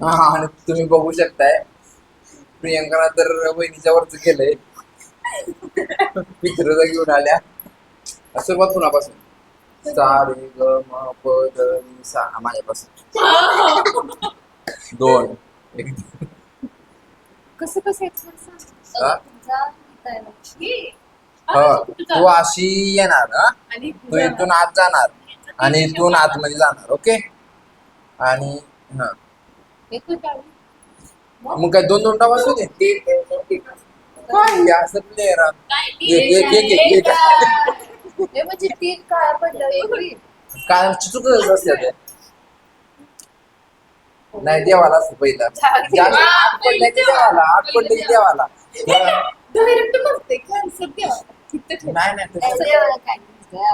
हा आणि तुम्ही बघू शकताय प्रियंकाला तर वहिनीच्या वरच केलंय. पितृता घेऊन आल्या. सुरुवात कुणापासून? सा रे ग म प द नि सा माझ्यापासून. दोन एक. कसं कसं हा? तू अशी येणार हा तू इथून आत जाणार आणि इथून आतमध्ये जाणार. ओके आणि हा मग काय दोन दोन डाव असू दे. काय असं प्लेअर एक एक एक एक एक म्हणजे 3 काळा पडलं काय चुकच असते ते. नाही देवाला असतं पहिलं आठ पडलं की देवाला आठ पडलं की देवाला. नाही नाही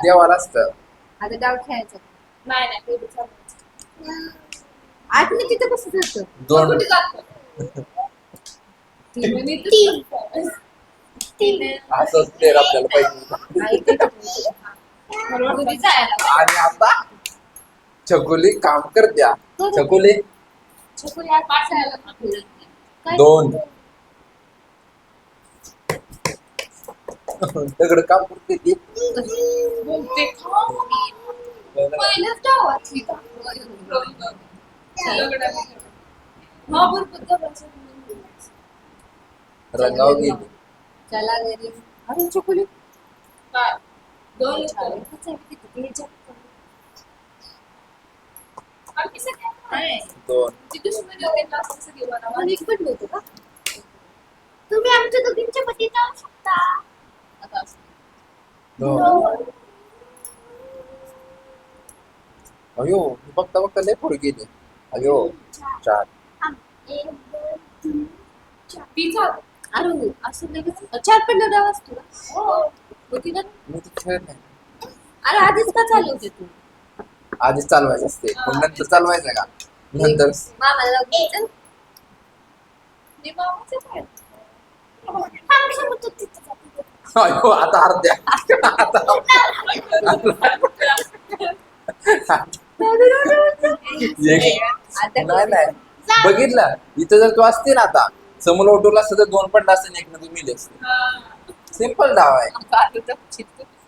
देवाला असतं. आता डाव खेळायचं आठ मी तिथं कसं जातं दोन असंच प्लेअर आपल्याला पाहिजे. आणि आता छकुली काम करत्या. छकुली दोन दगड काम करते ती. पहिल्याच डावात रंगाव गेली. चला घरी अरे चोकुली दोन तुम्ही आमच्या दोघींच्या मध्ये जाऊ शकता. दोन अयो बघता बघता लय पुढे गेले. अयो चार अरे असं लगेच 4 पण डाव असतो ना. मी तर खेळ नाही. अरे आधीच का चालवते तू आधीच चालवायचं असते पण नंतर चालवायचं का नंतर. मामाला घ्यायचं अयो आता अर्ध्या नाही नाही बघितलं इथं जर तू असते ना आता समोर ऑटोला असतं तर दोन पडला असते एक मध्ये मिले असते. सिंपल डाव आहे.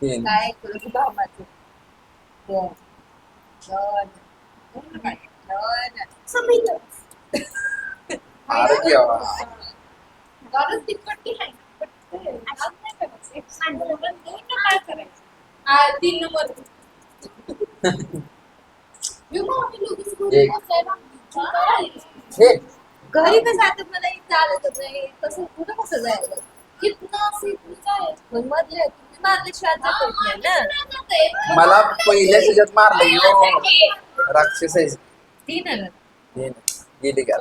तीन काय करू भावाचं दोन अरे देवा. हे घरी कसं आता मला इथं आलं नाही कसं कुठं कसं जायला मग मधले तुम्ही मारल्याशिवाय जात ना मला पहिल्या त्याच्यात मारलं यो राक्षस आहे. 3 आलं तीन गेली का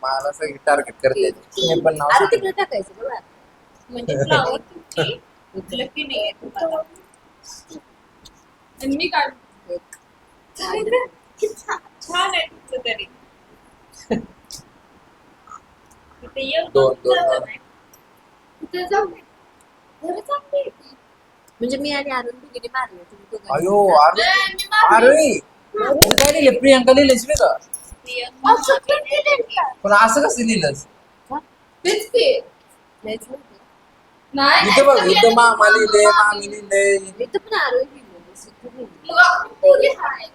मला सगळी टार्गेट करते. मी पण नाव आता सांगितलं. तिकडे टाकायचं बघा म्हणजे फ्लावर तुमची लकी नाही आहे तुम्हाला. आणि मी काढू छान आहे तुमचं तरी. इथे ये दोन दोन तिथे जाऊ घरी चांगली म्हणजे मी आणि आनंद दोघींनी मारले तुम्ही दोघांनी अयो अरे अरे तू काय लिहिलं प्रियंका लिहिलंस मी का पण असं कसं लिहिलंस. तेच की नाहीच नव्हतं. नाही इथं बघ इथं मामा लिहिले मामी लिहिले. मी तर पण आरोग्य लिहिलं सिद्ध लिहिलं मग आपण दोघी आहे.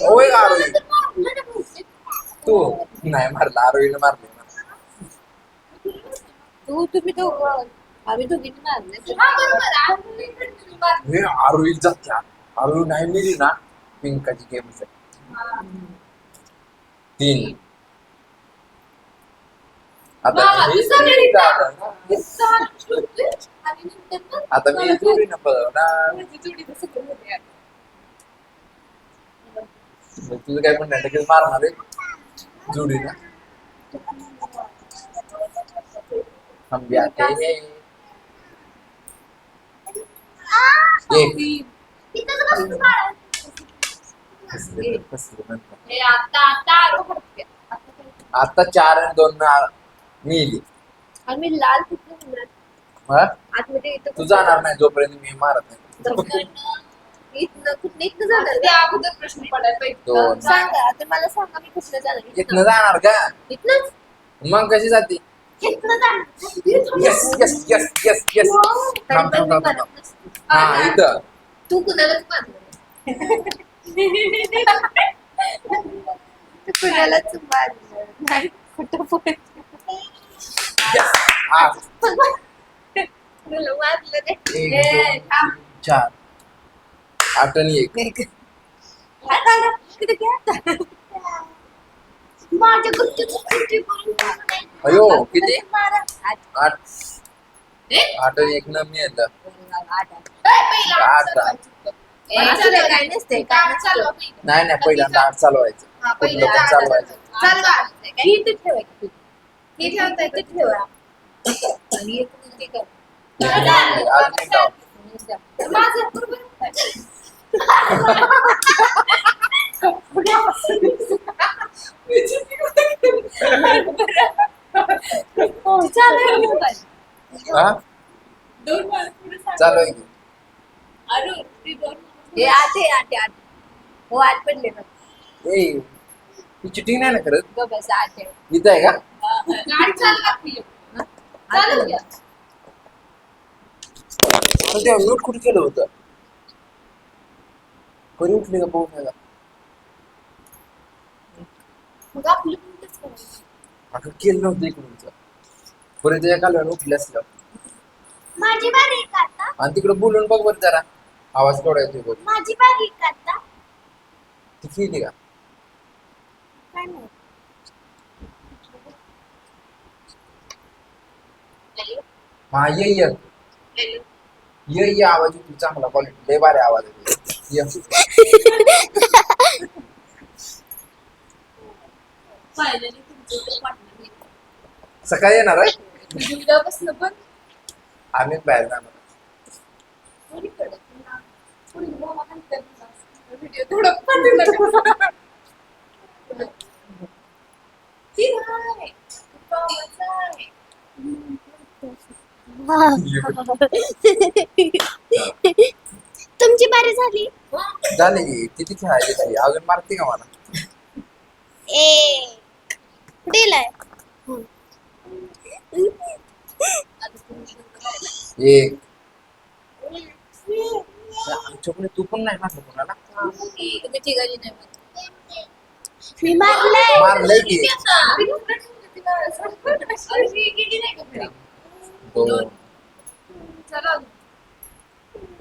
ओय आरोही तू नाही मारला आरोहीनं मारले. तुम्ही दोघं आम्ही दोघींनी मारले हा बरोबर आहे. तुम्ही मार. हे आरोही जात्या आरोही नाही मिळली ना पिंकाची गेम आहे. तीन आता मामा, हे दुसरं नाही झालं ना. सहा शोधतोय. आणि नंतर मग आता मी जोडीनं बघणार. माझी जोडी तसं करून होते यार. तुझं काय पण नाही लगेच मारणार आहे जोडीनं. हम भी आते हैं. एक हे आता आता आरो हटते. आता 4 आणि 2 मिली. आणि मी लाल कुठलं म्हणणार हा? आतमध्ये इथं तू जाणार नाही जोपर्यंत मी मारत नाही. इथनं कुठलं इथनं जाणार त्या का? अगोदर प्रश्न पडायला पाहिजे. दोन. सांगा आता मला सांगा मी कुठलं जाणार इथनं जाणार का? इथनंच मग कशी जाते? इथनं जाणार yes yes yes yes yes. तरी थांब पण थांब मी थांब मारत थांब. नसते. हा इथं. तू कुणालाच मारलं तू कुणालाच मारलं नाही कुठं पण यस. आठ. तुला मारलं एक नाही दोन तीन, चार. 8 आणि 1. आता किती घ्या माझ्या गुप्तीचं किती बोलून अयो किती? मारा 8. 8 आणि 1 न मी येतं. पहिला आठ. असं नाही, काय नसते काय चालवा नसतं. नाही नाही पहिल्यांदा 8 चालवायचं. हा, कुठलं पहिलं पण आठ चालवायचं. चालवा ही इथे ठेवायची हे ठेवता इथे येतं. ठेवा आणि एक ते कर आज मिनिटावर. माझं बरोबर. हो चालेल मोबाईल हा दोन मार्क पुढे सांग. चालू आहे की. अरुण, ते दोन मार्क हे आठ हो आठ पडले ना ए ही चिटिंग नाही ना करत. गो बस आठ आहे इथं आहे का? गाडी चालवा की. चालू द्या. पण ते म्यूट कुठे केलं होतं? कधी उठली का पाहून नका. मग आपलं पण तेच करायचं. अगं केलं नव्हतं इकडूनच. बरं त्याच्या कालव्यानं उठले असलं. माझी बारी आहे का आता आणि तिकडे बोलून बघ बरं जरा. आवाज केवढा येतोय बघ. माझी बारी आहे का आता ती केली का? काय नाही हा ये आवाज येतो चांगला क्वालिटी लय भारी आवाज येतो ये. फायनली तुमचं पार्टनर आहे. सकाळी येणार आहे. उद्यापासून पण आम्हीच बाहेर जाणार. कोणीकडे कोणी बाबा काय करणार व्हिडिओ थोडं पाठवलं ती आहे कामाचं आहे. तुमची बारी झाली झाली की किती खेळायची ती अजून मारते का मला? दिलाय एक आमच्याकडे तू पण नाही मारलं कोणाला. तुम्ही ठिकाणी नाही मी मारलंय मारलंय की. दोन. चला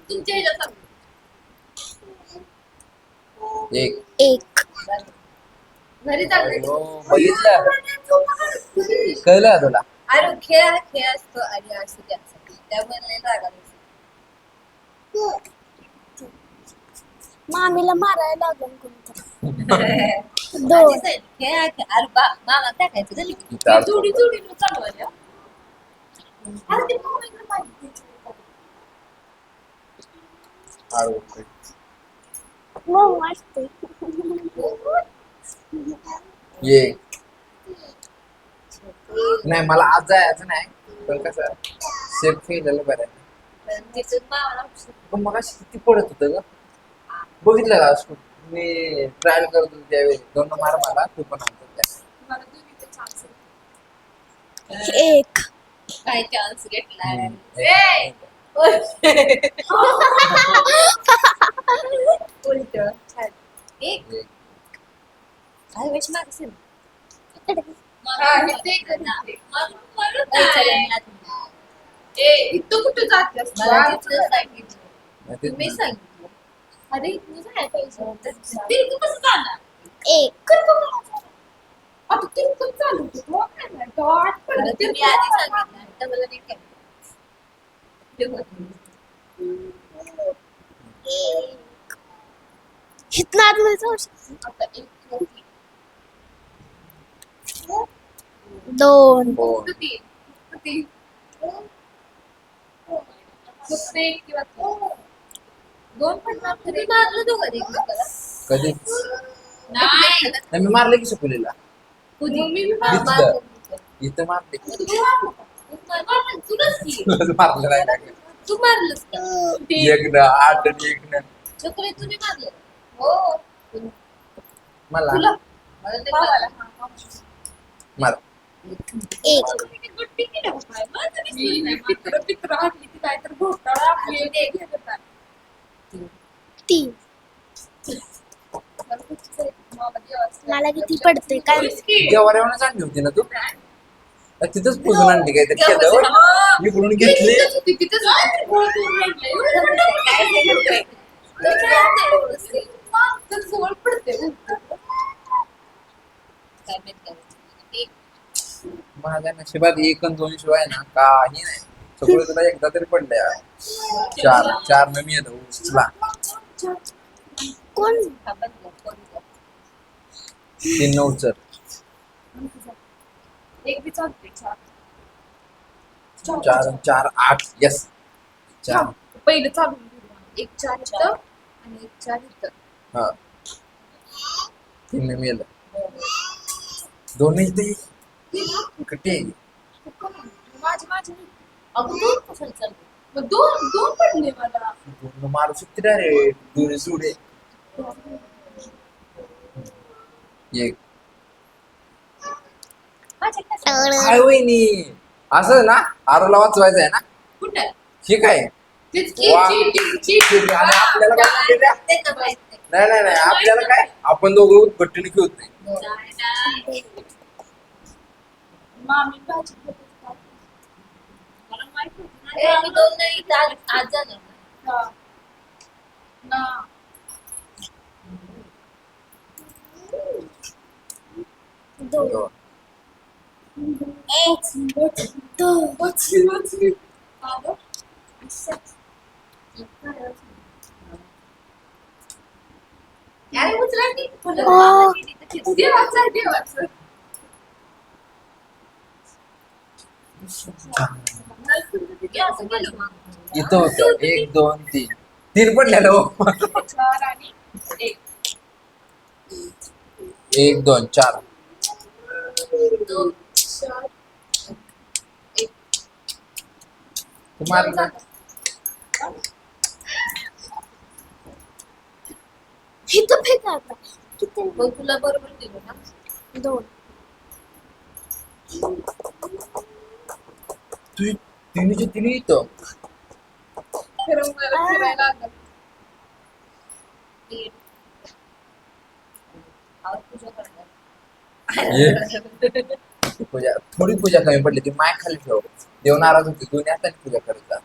तुमच्या ह्याच्यात एक. एक घरी चाललंय. हो, बघितलं कळलं का तुला? अरे खेळ हा खेळ असतो आणि असं त्यासाठी त्यामुळे लय राग आला. मामीला मारायला लागलं कोणतं दोन खेळ हा खेळ अरे बा मामा टाकायचं झाली की. इथं अर्थ जोडी होता. जोडी चालवायला. अरे ते मोबाईलवर पाहिजे. आरो ओके. मग वाटते ये नाही मला आज जायचं नाही पण कसं सेफ केलेलं बरं आहे. पण तिथून मामाला पण मग अशी किती पडत होतं ग बघितलं का? मी ट्रायल करत होतो त्यावेळी 2 मार मला तू पण आणतो त्या. मला दोन्हीचा चान्स आहे. एक काय चान्स घेतलाय हम्म. उलट छान एक एक. काय वेश मागसेल हा, हे ते करते. मला काय? ए, इथं कुठं जातेस तू? मला तिथलं सांगितलं नाही ते- मी सांगितलं अरे इथनं जायला पाहिजे. ते इथं कसं जाणार? एक आता ते इथं चालू होतं. तो काय नाही, तो आत पडला. मला ते तुम्ही आधी सांगितलं आता मला नाही काय इथनं आतमध्ये जाऊ शकतो आता एक होती. दोन हो. किती? किती? फक्त एक किंवा दोन पडणार तुम्ही मारलं दोघं एकमेकाला कधीच नाही. नाही मी मारले की सुकुलीला. मग मी भिजलं. इथं मारले तुलाच की तुलाच मारलं नाही काय तू मारलंस का एक न आठ आणि एक न चक्री तुम्ही मारलं हो मला तुला मला ते मारायला. मार एक गुट्टी केली बाबा. मला तर दिसली नाही. पित्र आणली ती काहीतरी घोटाळा आपली ते घेत होता. तीन मला कुठचं आहे? मला देवाचं मला किती पडते काय बोलूस की. देवाऱ्यावरच आणली होती ना तू तिथंच पुजून आणली काय तर केलं हो. इकडून ती घेतली तिथंच होती, तिथंच काहीतरी गोळ करून आणलंय. एवढं मोठं काय ते करतोय? तर काय नाही एवढं ते. तर जवळ पडते उलटं. काय माहित काय होतं. एक माझ्या नशिबात एक आणि दोन शिवाय ना काही नाही सगळं तुला एकदा तरी पडलंय चार चार न मी येतो उचला कोण तीन न उचल एक बी चालते चार. चार चार आठ यस चार पहिलं चालून घेऊ. एक चार इथं आणि एक चार इथं. हा तीन न मी येलं दोन इथे कटे माझी माझी अगं दोन कशाला चालले मग दोन दोन पडले मला दोन मारू शकते डायरेक्ट दोन्ही सोडे एक माझ्या काय वहिनी असं ना आरोला वाचवायचं आहे ना कुठं ठीक आहे तेच की वा. चीटिंग आणि आपल्याला काय माहिती द्या? नाही नाही नाही आपल्याला काय आपण दोघं उद्घट्टीने खेळत नाही मामी भाजी मला माहित होतं ना. मी दोन नाही आज जाणार ना. ना दोन दोन. दोन अरे उचला की हो. देवाचं देवाचं असं केलं मग इथं होतं एक दोन तीन तीन पडलेलं हो चार आणि एक एक दोन चार दोन चार एक तू मारलं इथं फेका आता किती मग तुला बरोबर दिलं ना दोन तू तिन्हीचे तिन्ही इथं खरं मला फिरायला लागलं तीन और तुझ्या करणार पूजा थोडी पूजा कमी पडली ती माय खाली ठेव देव नाराज होती दोन्ही हाताने पूजा करत जा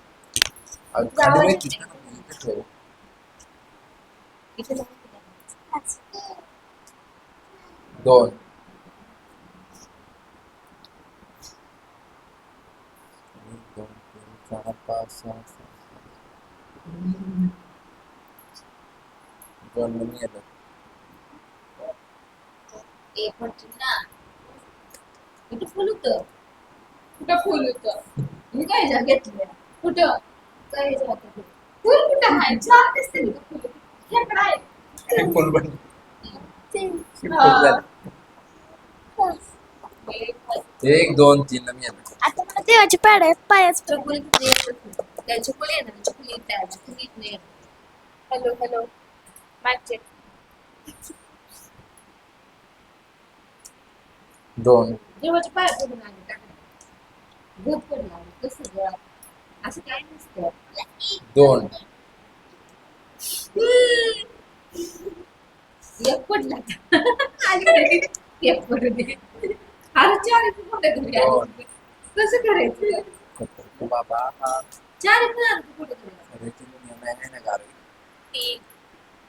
अगं खाली वय तुझ्या इथं ठेव इथे जाऊ दोन एक, दोन तीन चार पाच सहा सात दोन मी येतो एक म्हणतील ना इथे फुल होतं कुठं फुल होतं मी काय जा घेतलं कुठं काय जा फुल कुठं आहे चार दिसते का फुल खेकडा आहे फुल पण हा. एक दोन तीन मी येतो आता मला देवाची पाड आहे पायाच चकुली किती येतात त्या चकुली येणार चकुली येतात चकुली येत नाही हॅलो हॅलो माईक चेक दोन देवाच्या पाया पडून आले टाकले भूत पडला कसं ग असं काय नसतं दोन एक पडला एक पडू दे अरे चार कुठे कसं करायचं तू बाबा चार पण कुठे करायचं अरे ती दुनिया में है ना गाड़ी तीन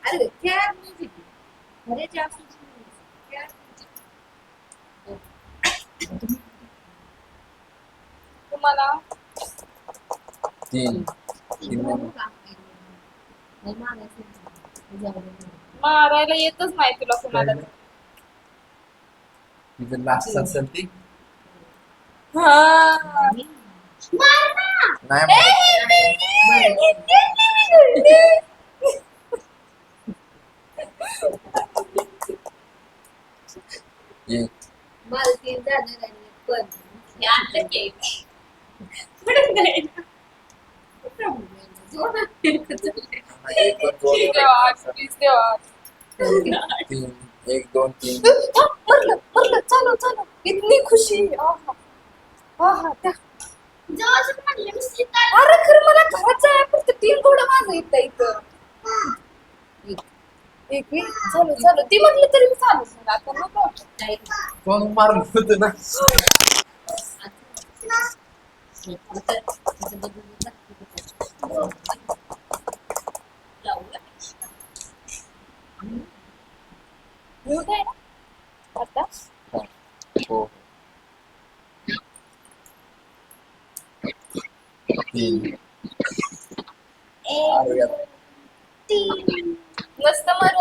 अरे चार म्हणजे अरे चार चार तुम्हाला तीन तीन में मारायला येतच नाही तुला कुणाला तिथं लास्ट असेल ती हा नाही एक मला तीन जाणार आणि पण हे आणलं की. पुढे नाही. जोरात फिरकत चाललंय. एक पण दोन ठीक आहे, आज, please देवा. 3 1 2 3 भरलं भरलं चालू चालू इतनी खुशी आहा आहा त्या जवळच म्हणले मी सीता अरे खरं मला घरात जायला फक्त 3 घोडं माझं येतं इथं एक मी चालू चालू ती म्हटली तरी मी चालू झालं आता नको नाही. कोण मारलं होतं ना म्यूट आहे ना आता हो 3 एक तीन मस्त मर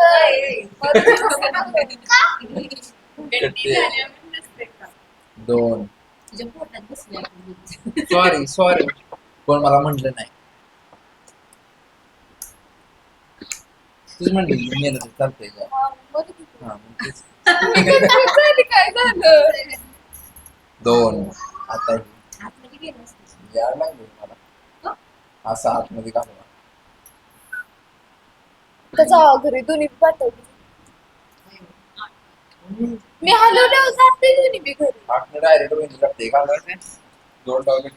गट्टी झाल्यावर नसते का? 2 तुझ्या पोटात बसले आपण. सॉरी पण मला म्हटलं नाही तुझ म्हणलं की मेहनत चालतंय का हा मग तेच. काय झालं 2 आता आतमध्ये गेलं असतं. यायला लागलं मला असं आतमध्ये घालवा त्याचा घरी दोन्ही पाठवली मी हलवल्यावर जाते दोन्ही बी घरी आतमध्ये डायरेक्ट वेणी लागते घालायचे 2 डावले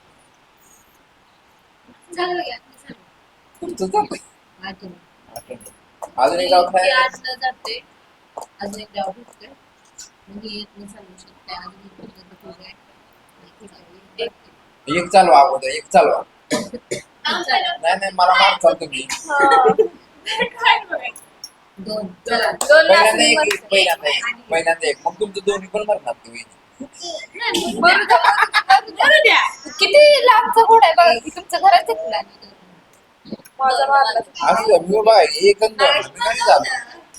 चालू घ्या, चालू. तुमचं जाते आतून. अजून एक गाव ती खायला आतनं जाते. अजून एक गाव भेटतोय. मग ही येत चालू शकते. अजून एक भेटलं तर तुझं आहे. एक- एक चालवा अगोदर एक चालवा एक- नाही मला मारचाल तुम्ही काय बघायचं? दोन. चला. दोन पहिल्यांदा लाख एक पहिल्यांदा एक मग तुमचं दोन्ही पण मरणार तुम्ही नाही, बरं द्या. किती लांबचा घोडा आहे बघा की तुमच्या घरात घेतला माझा मारला असं मी बघा एक आणि दोन म्हणजे नाही झालं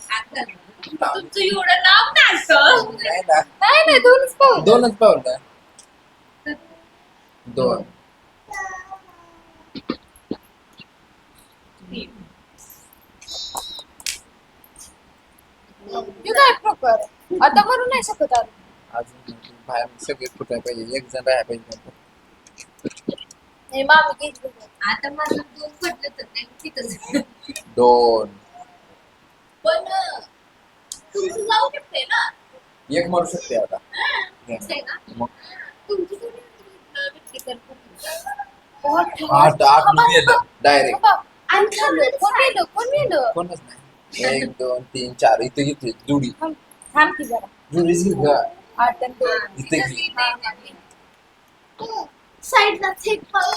आता तुमचं एवढं नाव टाकतं. नाही ना नाही दोनच पाहू दोनच पावलं 2 मी काय प्रकार आता मरू नाही शकत आम्ही. अजून बाहेर सगळे फुटायला पाहिजे एक जण राहायला पाहिजे नाही मामी घेतली आता माझं दोन पडलं तर नाही तिथंच. 2 पण तुमचं जाऊ शकते ना. एक मरू शकते आता असं आहे ना? मग तुमची थोडी व्यक्ती करतो. 8 गेलं डायरेक्ट कोण नेलं कोणच नाही 1 2 3 4 इथे घेतली जुडी थांब की जरा जुडीच घेऊ का 8 आणि 2 इथे घे साईडला एक पाऊल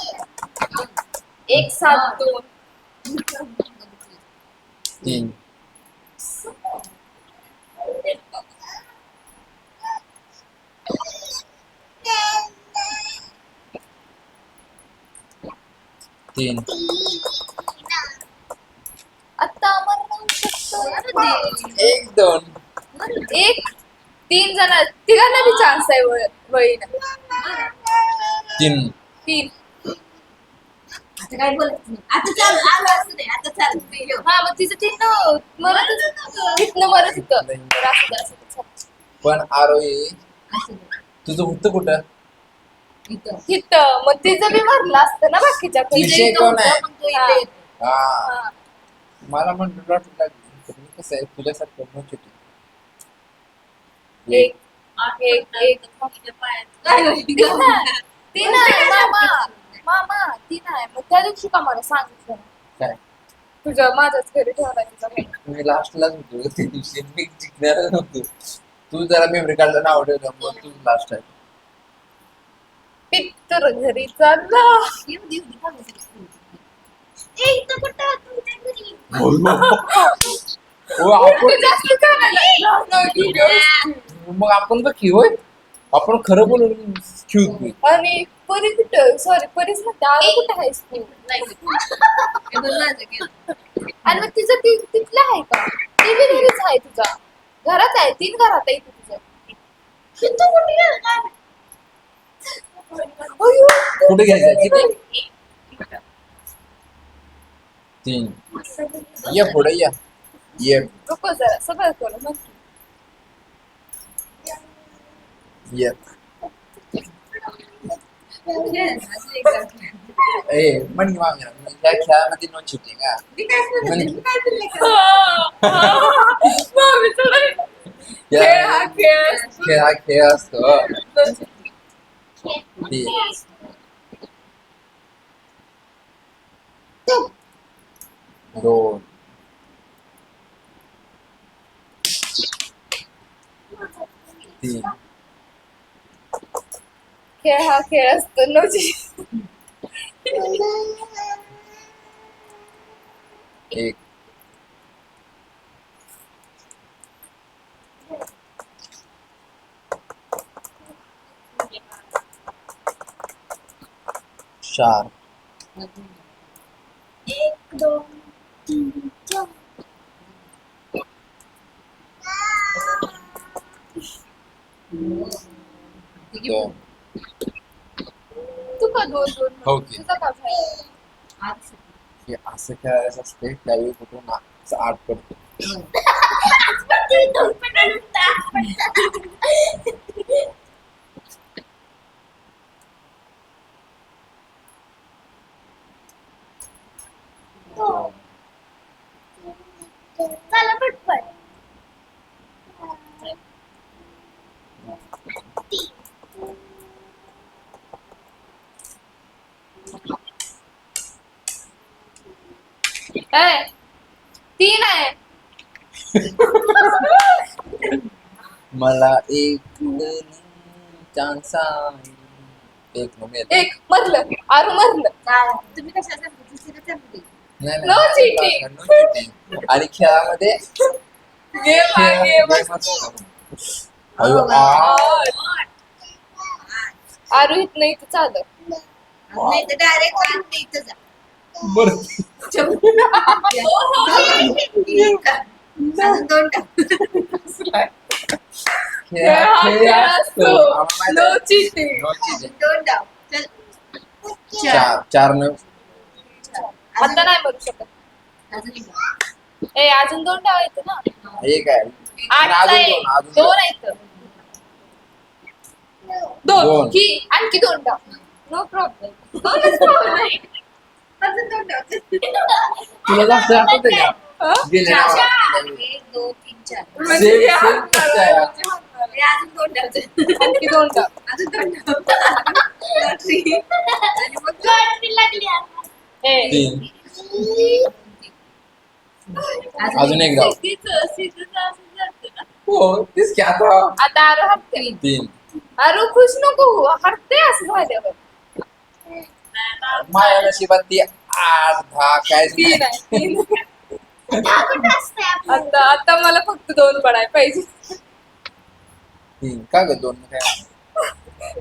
1 7 2 3 3 आता मरू शकतो 1 2 एक 3 जण तिघांना बी चान्स आहे वळीनं 3 3 आता काय बोलत नाही. आता चालू आलं असं नाही. आता चालू हा मग तिचं 3 मरत इथनं मरत होतं तर असं द्या, असं द्या. पण आरोही असं नाही. तुझं होतं कुठं इथं. इथं मग तिचं बी भरलं असतं ना बाकीच्या विषय तिथे इथं कोण होतं, आहे? मग तो इथे येतो. हा हा. मला म्हणलं वाटू लागली तर मी कसं आहे तुझ्यासारखं मोठी एक आठ एक पडलं, एक तर तिच्या पायात काय होईल? ती नाही मामा ती नाही मग त्या दिवशी का मला सांगितलं काय तुझं माझ्याच घरी ठेवला तिचा भाऊ. मी लास्टलाच होतो त्या दिवशी मी जिंकणारच नव्हतो तू जरा मेमरी कार्डला नाव ठेवलं मग तू लास्ट आहे पित्तर घरी चालला येऊ दे, येऊ दे, थांबू दे. एक तर कुठं तुमच्या घरी हो आपण तू जास्त चालायला. मग आपण का होय आपण खरं बोलून खेळतोय आणि परी कुठं सॉरी परीच म्हणते आरो कुठं आहेस तू नाही होत. हे बघ माझं गेलं. आणि मग तिचं तिथलं आहे का ती बी घरीच आहे तुझा घरात आहे 3 घरात आहे ती तुझं तिथं कुठे गेलं काय अयो, कुठे घ्यायचं किती 3 ये पुढे ये नको जरा सगळं करू नक्की ये अजून एक दाखव. ए म्हण मामी या खेळामध्ये नो चिटिंग का मी काय बोलते? म्हण. मी काय बोलले का? मामीचं नाही. खेळ हा खेळ असतो. खेळ हा खेळ असतो ती. दोन तीन खेळ हा खेळ असतो नोची. एक चार एक दोन तीन चार दोन तू का दोन दोन हो की. तुझा का भाई? हे असं खेळायचं असते त्यावेळी कुठून आठ पडतो आजपर्यंत दोन पटाला होता. चला पटपट. ए, तीन आहे. मला एक चान्स एक मिळेल. एक मरलं आरू मरलं. काय? तुम्ही कशाला सांगता? दुसरीला सांगते. नाही No cheating. no cheating. आणि खेळामध्ये गेम हा गेम असतो. अयो, आरू इथं नाही तर चालत. नाही तर डायरेक्ट आत नाही इथं जा. बरं. अजून दोन टाक. खेळ हा खेळ असतो आम्हाला माहित नो आहे. चिटिंग. No cheating. दोन डाव. चल. चार चार न आता नाही मरू शकत. अजून एक डाव. ए अजून दोन डाव येतं ना. एक आहे आठ अजून आहे. दोन अजून दोन दोन. आहेत. दोन दोन. की आणखी दोन डाव. No problem. दोनच problem आहे. अजून दोन डाव. तुला जास्त आठवतंय का हा? गेले चार. ना. एक, दोन, तीन, चार. म्हणजे Same, हे same हात तसं आहे. मारायला. हे अजून दोन डाव. आणखी दोन डाव. अजून दोन डाव. लॉटरी. आणि मग लॉटरी लागली आता. ए तीन अजून अजून एक डाव. सिद्धीचं असं जातं ना. हो तेच की आता आता आरू हरते. तीन आरू खुश नको हो. हरते असं झाल्यावर. माझ्या नशिबात ती 8 10 काय तीन आहे. तीन. दहा कुठं असतंय आपलं? आता आता मला फक्त दोन पडाय पाहिजे. तीन का ग दोन काय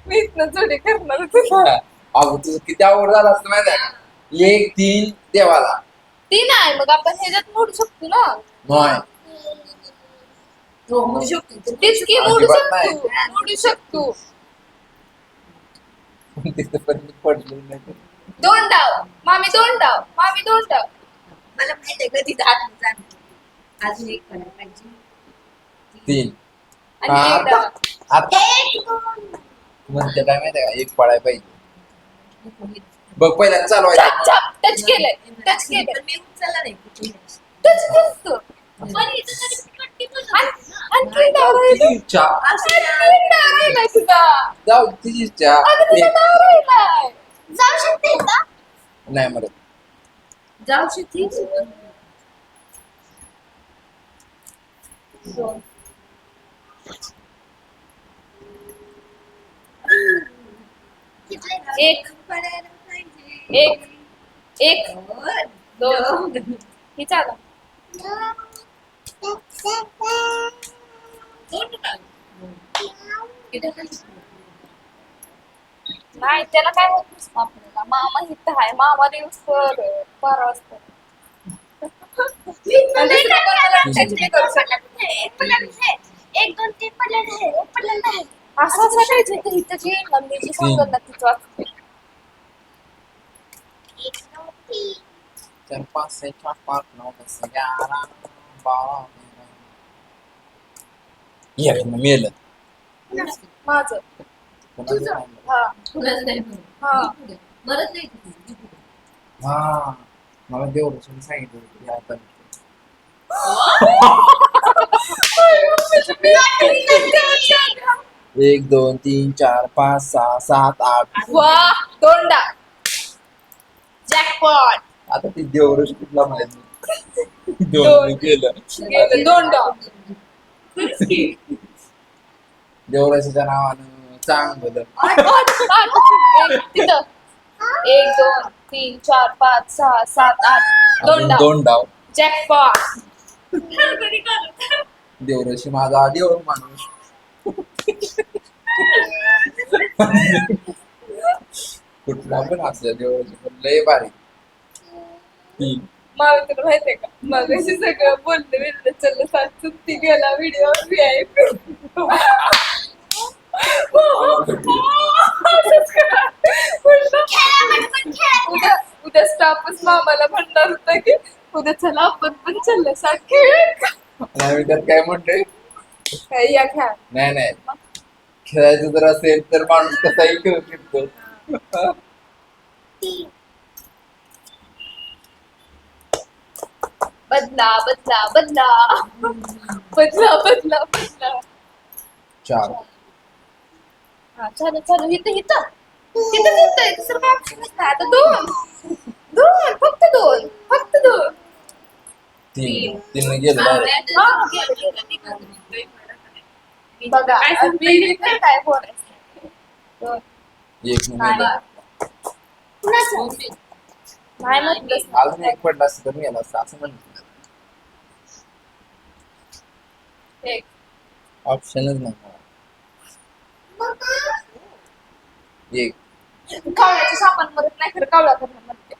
मी इथनं चोरी करणार तुला. अगं तुझं किती आवड झालं असतं माहिती आहे का एक तीन देवाला तीन आहे मग आपण ह्याच्यात मोडू शकतो ना. नाही हो, म्हणू शकतो. तेच की मोडू अजिबात नाही. शकतो. मोडू शकतो. तिथं पण मी पडलेलं नाही दोन डाव. मामी दोन डाव. मामी दोन डाव. मला माहित आहे कधी जात जाणार. अजून एक पडायला पाहिजे. तीन आणि एक आता डाव. आता एक दोन म्हणते काय माहिती आहे का एक पडाय पाहिजे नको मी. बघ पहिला चालवायचं छाप छाप टच केलंय. टच केलंय. पण मी उचलला नाही कुठे. टच करतो. पण इथं तरी पट्टी पण आणि- होती ना. आणखी डाव राहिला. तिची इच्छा आणखी डाव राहिलाय तुझा. जाऊ तिची इच्छा अगं तुझा एक डाव राहिलाय. जाऊ शकते का? नाही मरत जाऊ शकते. दोन. किती? एक पडायला पाहिजे. एक एक दोन. दोन. ही चालू. दोन टाक. इथं काय? नाही त्याला काय होत नसतं आपल्याला. मामा इथं आहे. मामा दिवस कर 12 वाजता. म्हणजे तुला कोणाला touch नाही करू शकत. एक पडलेलं आहे. एक दोन तीन पडलेलं आहे. एक पडलेलं आहे. असं वाटायचं की इथं जी मम्मी जी सांगत ना तिचं वाचते. एक दोन तीन. 4 5 6 7 8 9 10 11 12 एक मेलं माझं कोणाचं नाही. हा कुणाचं नाही. हा बरंच नाही तुझी. हा मला देवदर्शन सांगितलं होतं की आता एक दोन तीन चार पाच सहा सात आठ वा दोनदा जॅकपॉट आता ती देवदर्शनला माहिती दोन. दोन केलं गेलं दोनदा देवराशीच्या नावानं चांगलं तिथं 1 2 3 4 5 6 7 8 अजून दोनदा दोन डाव जॅकपॉट देवराशी माझा देव माणूस कुठला पण असल्या देवराशी पण लय भारी तीन मला तुला माहितीये का मग अशी सगळं बोललं बिललं चल सांग चुकती गेला व्हिडिओ उद्या उद्या स्टाफच मामाला म्हणणार होता की उद्या चला आपण पण चाललं सांग खेळ आणि आम्ही त्यात काय म्हणतोय काय या खेळ नाही नाही खेळायचं जर असेल तर माणूस कसाही खेळू शकतो बदला बदला बदला बदला बदला बदला चार हा चालू चालू इथं इथं तिथं तिथं दुसरं काय ऑप्शन नसतं आता दोन फक्त दोन तीन तीन गेलं direct. हा गेलं, गेलं. बघा मी काय बोलायचं दोन. एक नाही मिनिट नाही म्हटलंच अजून एक पडला असतं तर गेला असतं असं म्हणतो एक ऑप्शनच नाही मला. एक कावळ्याचं सामान मरत नाही खरं कावळा करणार म्हणते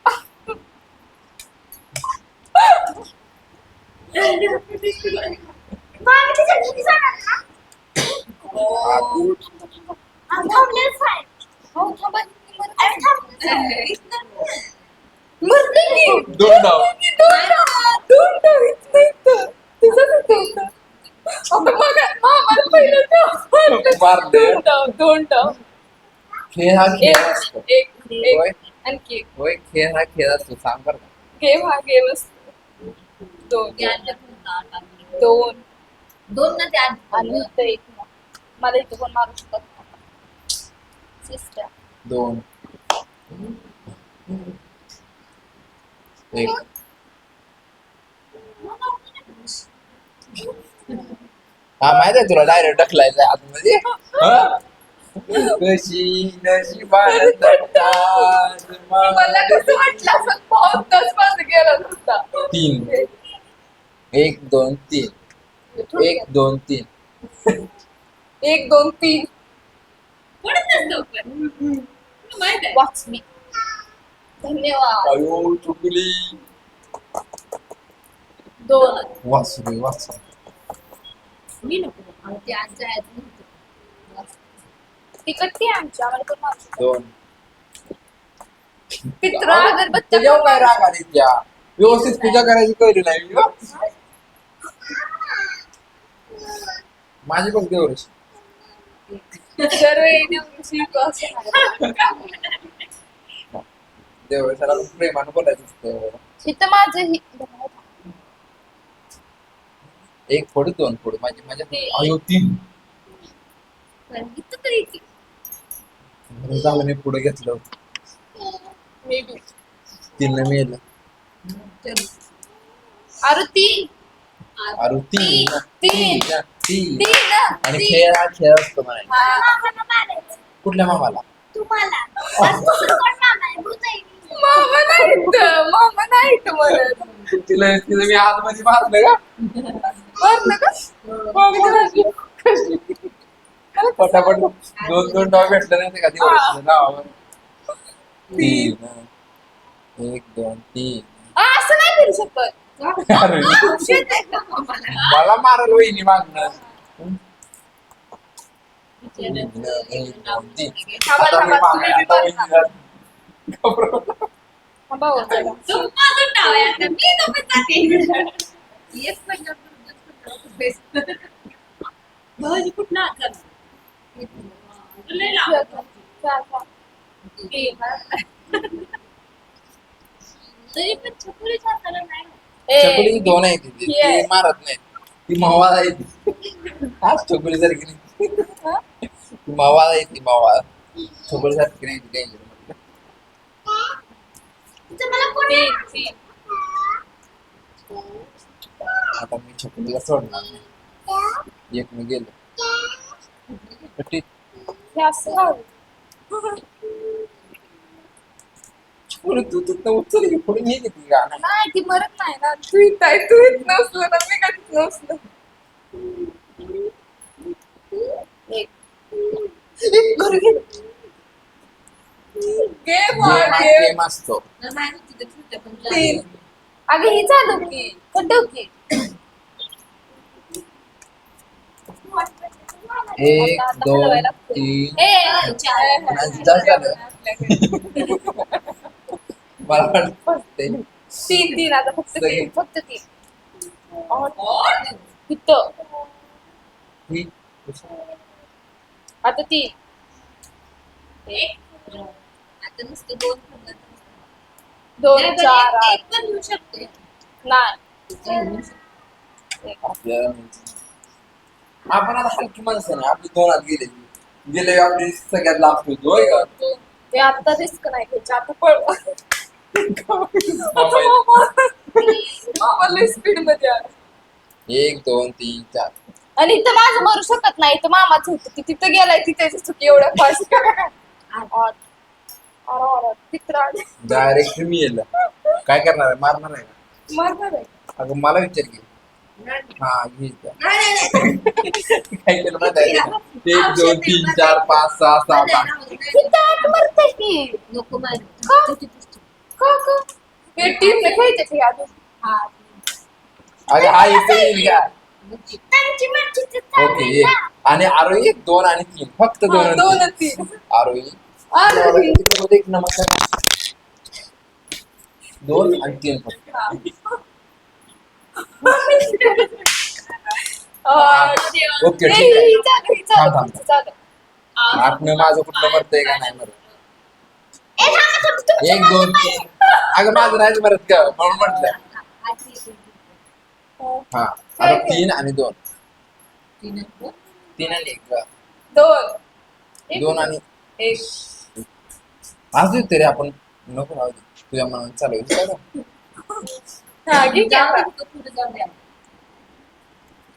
आदू मरते की दोन डाव दोन डाव इथं इथं तुझंच होतं आपण मामाला पहिलं मारलं. दोन डाव खेळ हा खेळ असतो एक होय एक आणखी एक होय खेळ हा खेळ असतो सांग बरं का. गेम हा गेम असतो दोन दोन दोन ना त्या आणि इथं एक मला इथं कोण मारू शकत सिस्टर दोन एक हा माहित आहे तुला डायरेक्ट ढकलायचं आतमध्ये हा? कशी नशिबानं तट्टात मला कसं वाटलं असं पाऊस माझं गेला होता तीन एक दोन तीन एक दोन तीन 1 2 3 वाच मी धन्यवाद अयो चुकली दोन वाचू वाचू मी नको मला ते आज जायचं नव्हतं. तिकट ती आमच्या आम्हाला कोण मारू शकत दोन पित्रा अगरबत्त्या तुझ्या काय राग आली त्या व्यवस्थित पूजा करायची कळली नाही मी, हो. माझी बघ देवरच सर्व येण्याविषयी असं देवरसाला प्रेमानं बोलायचं असतं इथं माझं एक फोड दोन फोड माझी माझ्या अयो तीन इथं तरी ती. बरं झालं मी पुढे घेतलं मे बी तीन मेल अरे तीन अरे तीन तीन. तीन तीन तीन आणि खेळ हा खेळ असतो म्हणायचं हा. मामाला मारायचं. कुठल्या मामाला तुम्हाला आणि दुसरं कोण मामा आहे? भूताई. मामा नाहीत म्हणत तिला तिला मी आतमध्ये मारलं का मारलं का मामी तुला कशी पटापट दोन दोन डाव भेटले नाही का दिवस नावावर तीन एक दोन तीन असं नाही करू शकत अरे, शेत आहे का मामाला? मला मारल वहिनी मागणं तीन, एक, दोन, तीन. थांबा, आता मी थांबा, मागणं, तुम्ही आता बी वहिनीला घाबरवलं. थांबा हो जरा. माझं नाव आहे आता मी नको जाते. एक पहिला भाजी कुठं आत झालं? लय लांब. चाल, चाल. तरी पण छकुलीच्या हाताला नाही. चकुलीची दोन आहे ती मारत नाही ती मवाळ आहे ती हाच चकुली सारखी नाही ती मवाळ आहे ती मवाळ चकुली सारखी नाही ती डेंजर म्हटलं आता मी चकुलीला सोडणार नाही एक मी गेलो ठीक चकुली तू तिथं उचल की पुढे मी किती गाणं नाही ती मरत नाही ना तू इथं आहे तू इथं नसलो ना मी कधीच नसलो घरी गेलो. गेम असतो तीन अगं ही चालू की खड्डव की एक दोन तीन जास्त झालं मला वाटतं तीन आता फक्त सगळे. तीन फक्त तीन इथं ही आता तीन आता नुसतं दोन फक्त. दोन चार एक पण घेऊ शकते नाही आपल्याला आपण आता हलकी माणसं नाही आपली दोन हात गेले गेले आपली सगळ्यात लास्ट होतो होय का ते आता रिस्क नाही घ्यायची आता पळवा स्पीड मध्ये आलं. एक दोन तीन चार आणि इथं माझं मरू शकत नाही इथं मामाचं होतं ती तिथं गेलाय तिथे चुकी एवढ्या फास्ट डायरेक्ट मी येलं काय करणार आहे मारणार आहे का मारणार आहे अगं मला विचार की हा घे इथं. काय केलं माहिती आहे का? एक दोन तीन चार पाच सहा सात आठ तिथं आत मरतंय की नको मार का हे टीमने खेळते ते अजून अगं हा इथे येईल का त्यांची मर्जी ओके एक आणि आरोही एक दोन आणि तीन फक्त दोन आणि दोन तीन. आणि तीन आरोही आरोही. तिकडे एक नमस्कार दोन आणि तीन फक्त ओके ठीक आहे थांब, थांब. आपलं माझं कुठलं मरतंय का नाही मरत एक दोन तीन अगं माझं नाही मरत का म्हणून म्हटलं हा आता तीन आणि दोन तीन आणि एक दोन आणि एक असू तरी आपण नको राहू दे तुझ्या मनात चालू आहे हा घे की आता. पुढे जाऊन द्या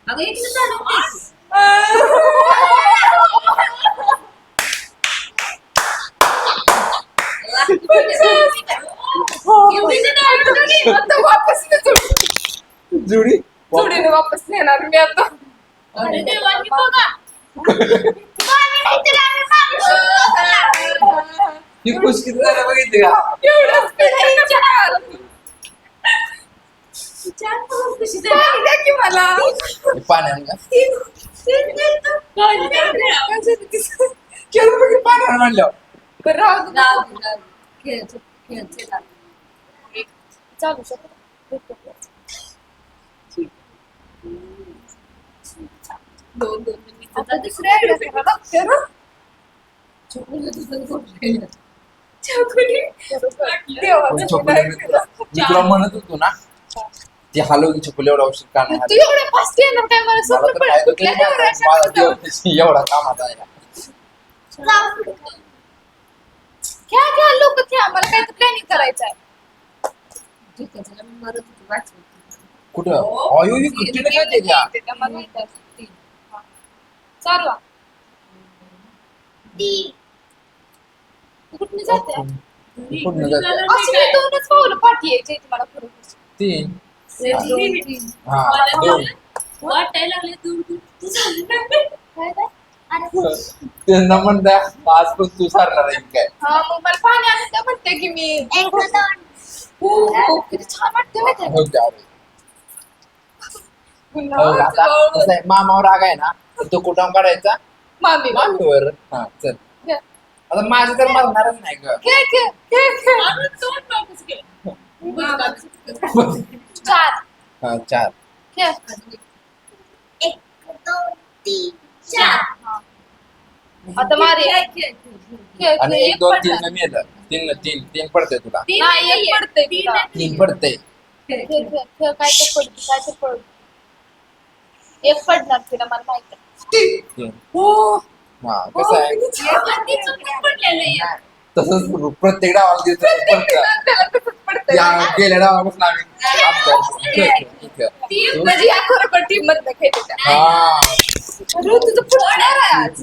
अगं एक चालू आता वापस नाही जोडी. जुडी जोडीने वापस नेणार मी आता अरे देवानी बघा ही खुश किती झालं बघितली का एवढं speed आहे चार. कशी पाणी द्या की मला हे पाण्याने का केलं बघ पाण्याने म्हणलं बरं राहू दे. खेळ चालू शकतो दोन आता दुसऱ्या आयडिया करा लागते ना देवाचं चकोले मी तुला म्हणत होतो ना ती हलवली चकोले एवढा औषध का नाही तू एवढं फास्ट येणार काय मला मला समजून तर माहित होतं पडलं माझा देव एवढा कामात आहे घ्या लोक घ्या मला काय तर प्लॅनिंग करायचं आहे मरत होती वाचवत कुठं अयो ही कुठे काय त्याच्या ते तर मला माहित आहे. चालवा तू कुठून जाते कुठं जाते अशी मी दोनच पावलं पाठी यायचे तुम्हाला पुढे तीन तीन हा दोन वाटायला लागले दूर काय ते? त्यांना म्हणता आज पण तू सारणार आहे काय हा मग मला पाणी आणून द्या म्हणते की मी हो, किती छान वाटते माहिती आहे? हो द्या रे. हो, आता कसं आहे, मामावर राग आहे ना तर तो कुठं काढायचा मामी मामीवर हा चल घे, आता माझं तर मरणारच नाही ग चार हा चार घे. एक दोन तीन चार हा. आता मारे आणि एक दोन तीन मेलं तीन पडते तुला नाही एक पडतंय तुला. तीन पडते खेळ काय तर पडतो काय तर पडतो. एक पडणार तिला मला माहित आहे. हो हा कसं आहे तसंच प्रत्येक डावाला देत त्याला तसंच पडतंय. गेल्या डावापासून आम्ही आमच्या म्हणजे या खरोखर टीम मधनं खेळते त्या. हा अरे तुझं फुटणार आहे आज.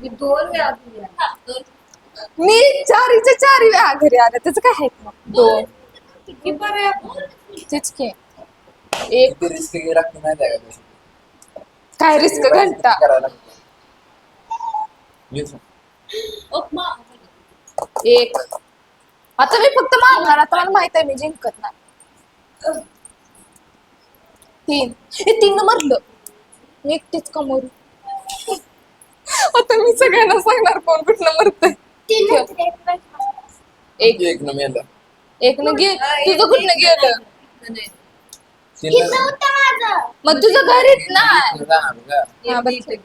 मी 2 वेळा घरी आले. मी चारी वेळा घरी आले त्याचं काय आहे मग 2 तेच की एक किती रिस्क घे लागते माहिती आहे का तशी? काय रिस्क घंटा करायला लागतं. एक आता मी फक्त मारणार आता मला माहित आहे मी जिंकत नाही 3 हे 3 मरलं मी एकटीच का मरू आता मी सगळ्यांना सांगणार कोण कुठलं मरतंय एक एक न मेलं एक न गे तुझं कुठनं गेलं मग तुझं घरीच ना हा, बरं.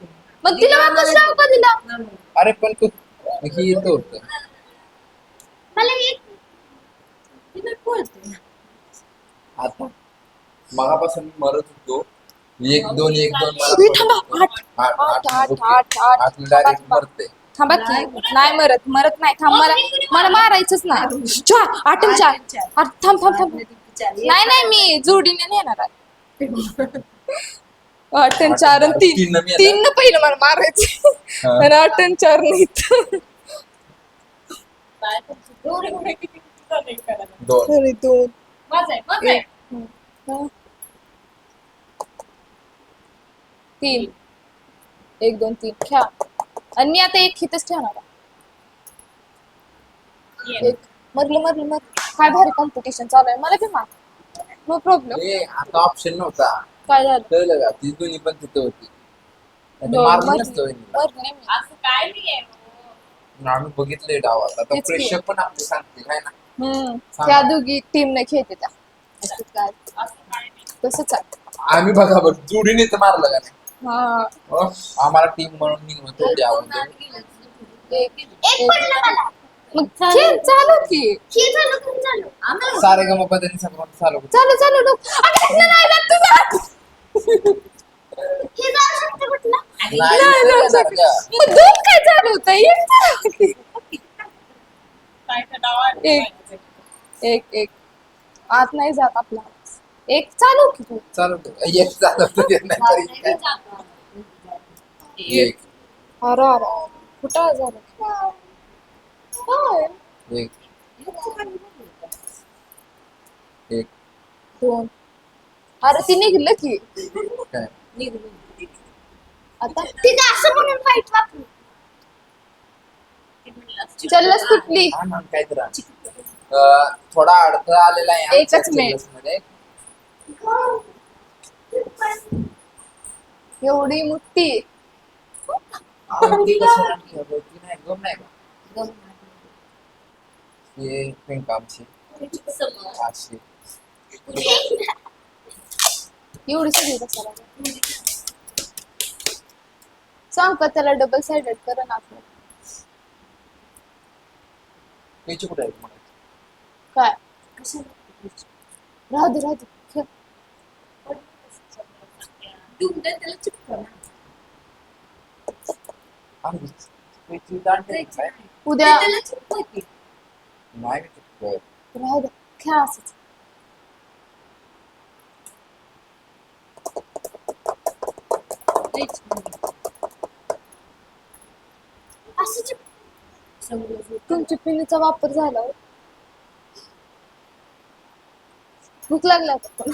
मग तिला वापस लाव का दिला अरे पण तू ही येत होत आता मगापासून मी मरत होतो एक दोन उई, थांबा. आठ. डायरेक्ट मरते थांबा की नाही मरत नाही थांब मला मारायचंच नाही 4 थांब नाही मी जोडीने नेणार आहे 8 आणि 4 आणि 3 3 पहिलं मला मारायचं आणि 8 आणि 4 नाही दोन अरे 2 3 1 2 3 खेळा आणि मी आता एक हितच ठेवणार आहे. एक मरलं काय भारी कॉम्पिटिशन चालू आहे मला बी मार नो प्रॉब्लेम आता ऑप्शन नव्हता काय झालं कळलं का ती दोन्ही पण तिथं होती आणि दोन मारलं मरली. नसतं वहिनीला. मरली मी. आम्ही बघितलंय डावात आता तेच की. प्रेक्षक पण आपले सांगतील है ना त्या दोघी टीमने खेळते त्या असं काय तसंच आहे आम्ही बघा बघ जोडीने तर मारलं का नाही हा आम्हाला टीम म्हणून मी म्हणतो ते आवडते एक मग खेळ चालू की सारे गम पद्धतीने सगळं चालू चालू लोक नाही लागत तुझा नाही जाऊ शकत. मग 2 काय चालू होतं एक आत नाही जात आपला एक चालू की तू चालू एक चालू नाही तरी एक अरे कुठं झालं काय एक एक 2 अरे ती निघलं की काय आता चलच कुठली हा ना काहीतरी थोडा अडथळा आलेला आहे एकच आमच्या मिनिट. channels मध्ये. एवढी मोठी ती कशी राखली आहे? ती नाही गम नाही का हे पिंक आमची अशी एवढी सगळी कशाला सांग का त्याला डबल साइडेड कर ना आपलं त्याची कुठे आहे मला काय राहू दे खेळ. आम्ही त्याची दांडी काय उद्या नाही चुकतोय. राहू दे खेळ असंच तुमच्या पिनीचा वापर झाला हो. भूक लागला होता पण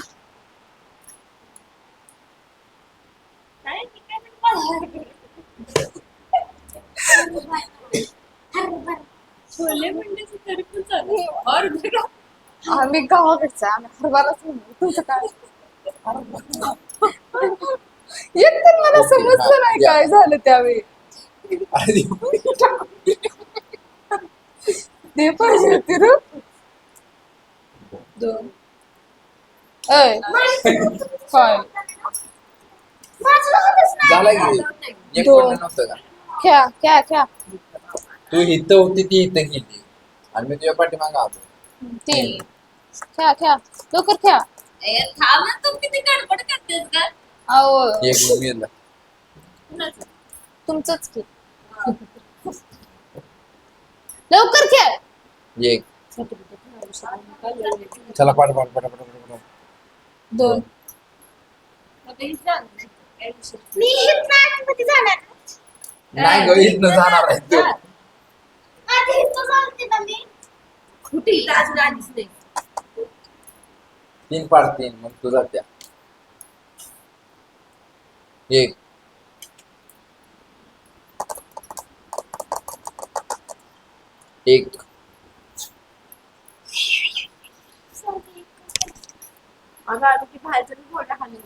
आम्ही गावाकडचा आम्ही हरभराच म्हणू तुमचं काय एक तर मला Okay, समजलं नाही हा, काय झालं त्यावेळी अरे ते पाहिजे होते ना 2 5 वाचलं होतच नाही. झाला की एक दोन. पडलं नव्हतं का खेळा खेळा खेळा. तू इथं होती ती इथं गेली आणि मी तुझ्या पाठीमागं आलो 3 खेळा खेळा लवकर खेळा. थांब ना, तू किती गडबड करतेस का? अहो एक गेलं कुणाचं? तुमचंच की लवकर खेळ. एक चला पाठ पाठ पाठ पाठ पाठ 2 आता हे झालं नाही. काय विषय? मी इथनं आतमध्ये जाणार. नाही ग इथनं जाणार आहे तू आधी इथं जाते ना मी. कुठे इथं अजून आलीच नाही. 3 पाठ 3 मग तू जात्या एक एक अगं आधी की बाहेर जरी बोलला खाली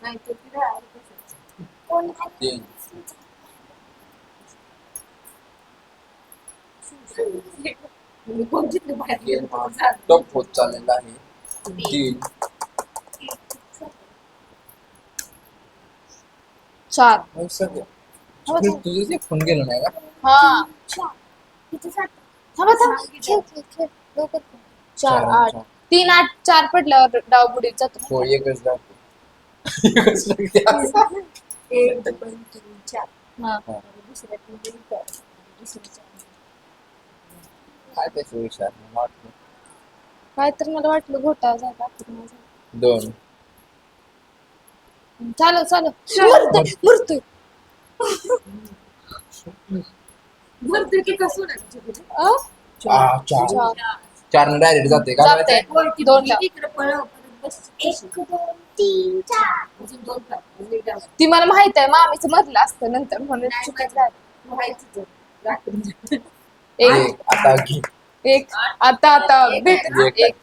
नाही तर ती राहिली तसंच. कोण 3 मी कोण जिथलं बाहेर गेम गेलो हा तर झालं. टप होत चाललेला आहे 3 4 सध्या तुझं फोन गेलो नाही का हा इथं जाते. थांबा थांबा खेळ खेळ खेळ लवकर खेळ. 4 चार, 8 चार. 3 8 4 पडल्यावर डाव बुडीत जातो. हो एकच जातो एकच लागते. 1 2 3 4 हा दुसऱ्या 3 दुसऱ्या काय त्याचा विचार मला वाटलं काय तर मला वाटलं घोटाळा झाला आपला माझा. 2 चालव चालव मरतोय मरतोय. भरते की कसं नाही. अ? 4 चार. 4 डायरेक्ट जाते का जाते. दोन लाव. इकडे पळव परत बस. 1 2 3 4. अजून 2 पाय. अजून एक डाव. ती मला माहित आहे मामीचं मरलं असतं नंतर म्हणून चुकीच झालं. व्हायचंच आहे. रात्री. एक आता घे एक आता भेट एक.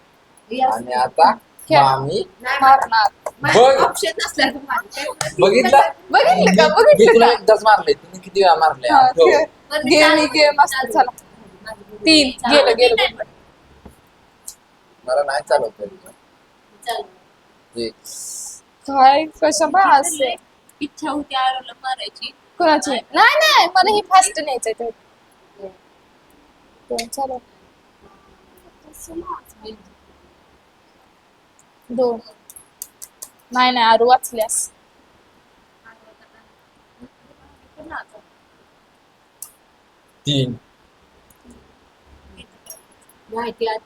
एक आणि आता खेळ. मामी नाही मारणार. बघ. ऑप्शन नसल्या तर मारते. बघितलं बघितलं का मी बघितलं तुला का एकदाच मारले तुम्ही किती वेळा मारले हा, आठव. खेळ. गेम असतं चला 3 गेलं मला नाही चालवत आहे तुझं. चल. एक काय कशा बा असे इच्छा होती आरोला मारायची. कोणाची नाही नाही मला हे फास्ट न्यायचंय ते चालू 2 नाही नाही आरू वाचल्यास 3 माहिती आज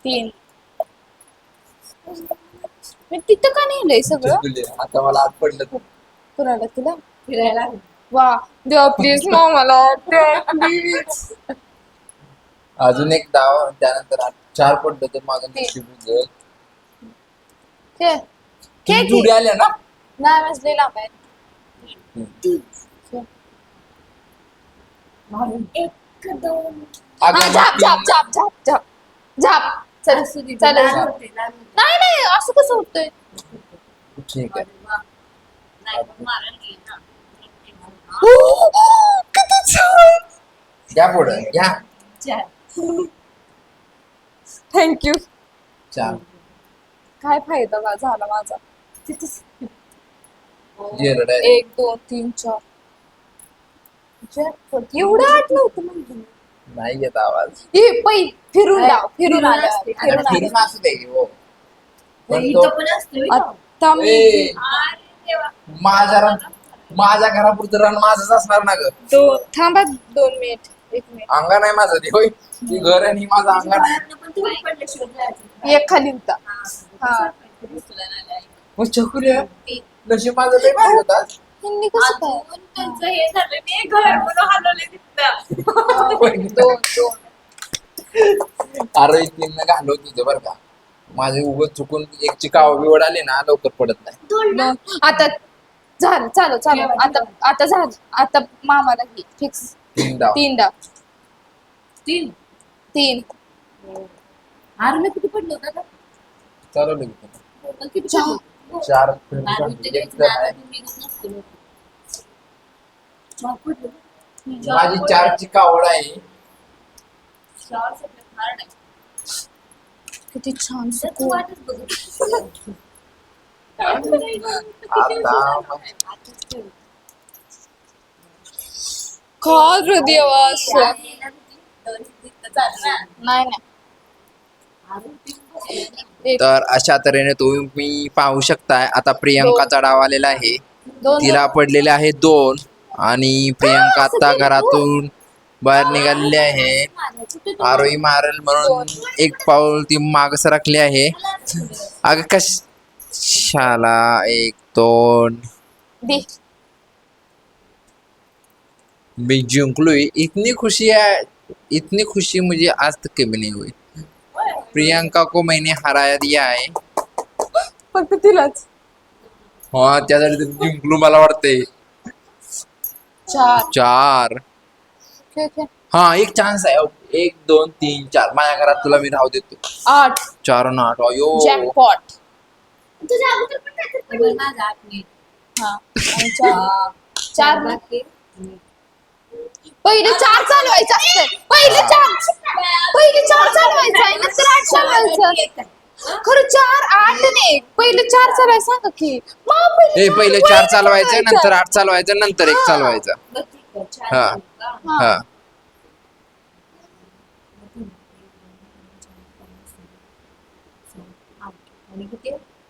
3 मी तिथं का नेलंय सगळं आता मला आत पडलं तर. कुणाला तुला फिरायला वा देवा प्लीज मामाला प्लीज अजून एक डाव त्यानंतर 4 पडलं तर माझं नशीब उजळ. खेळ किती खेळ जुड्या आल्या ना नाही वाजले लांब आहे 1 2. अगं झाप झाप झाप झाप झाप झाप चल चल होते नाही नाही असं कसं होतंय ठीक आहे नाही मारायला गेली ना. किती छान घ्या पुढं घ्या चार. थँक्यू 4 काय फायदा झाला माझा गेलं डायरेक्ट 1 2 3 4 एवढं आठ नव्हतं म्हणजे नाही येत आवाज फिरून डाव फिरून आलं असते. फिरून आलं फिरून असू दे की, हो पण इथं तो पण असतो. आता मी ए, अरे देवा. माझ्या घरापुरतं रान माझंच असणार ना ग थांबा 2 मिनिट 1 मिनिट अंगण आहे माझं ते होय ती घर आणि माझं अंगण आहे. बाहेरनं पण तुम्ही पडल्याशिवाय जायचं. एक खाली होता हा. दुसऱ्या नाही जायचं. मग चकुल्या नशीब माझं लय भारी होता हिंदी कसं काय अजून त्यांचं हे झालं नाही घर म्हणून हलवले तिथं. 2 2 अरे तीन घालव तुझं बरं का माझे उगत चुकून एक चिकाव बिवड आली ना लवकर पडत नाही 2 आता झालं चालू चालू आता झालं आता मामाला घे फिक्स 3 डाव 3 डाव 3 3 आरुला किती पडलं होतं आता? चालवलं की तुला. पण किती चार. पडलं? 4 आरू ते एक तर आहे. चार पडलं. माझी 4 ची कावड आहे फ्लॉवर सगळं हार्ड आहे. किती छान तू सुकून. वाटच बघ. काय रे देवा असं. नाही नाही. एक, तर अशा तऱ्हेने तुम्ही पाहू शकताय आता प्रियंकाचा डाव आलेला आहे. दोन, तिला पडलेले आहे 2 आणि प्रियंका आता घरातून बाहेर निघालेली आहे. आरोही मारेल म्हणून एक पाऊल ती माग सरकली आहे. अगं कशाला 1 2 दे. मी जिंकलोय. इतनी खुशी मुझे आज तक कभी नहीं हुई. प्रियंका को मैंने हराया दिया है. फक्त तिलाच. हा त्यासाठी तर जिंकलो मला वाटतंय. 4. 4 खेळ खेळ. हा एक चान्स आहे. 1 2 3 4 माझ्या घरात तुला मी धाव देतो. 8. 4 आणि 8 अयो जॅकपॉट. तुझ्या अगोदर पण काहीतरी माझा आठवणी. हा आणि 4 बाकी पहिले 4 चालवायचं असतं. पहिले 4 चालवायचं आहे नंतर 8 चालवायचं. खरं 4 8 नाही. पहिले 4 चालवायचं सांगा की. पहिले 4 चालवायचं नंतर 8 चालवायचं नंतर 1 चालवायचं. हा हा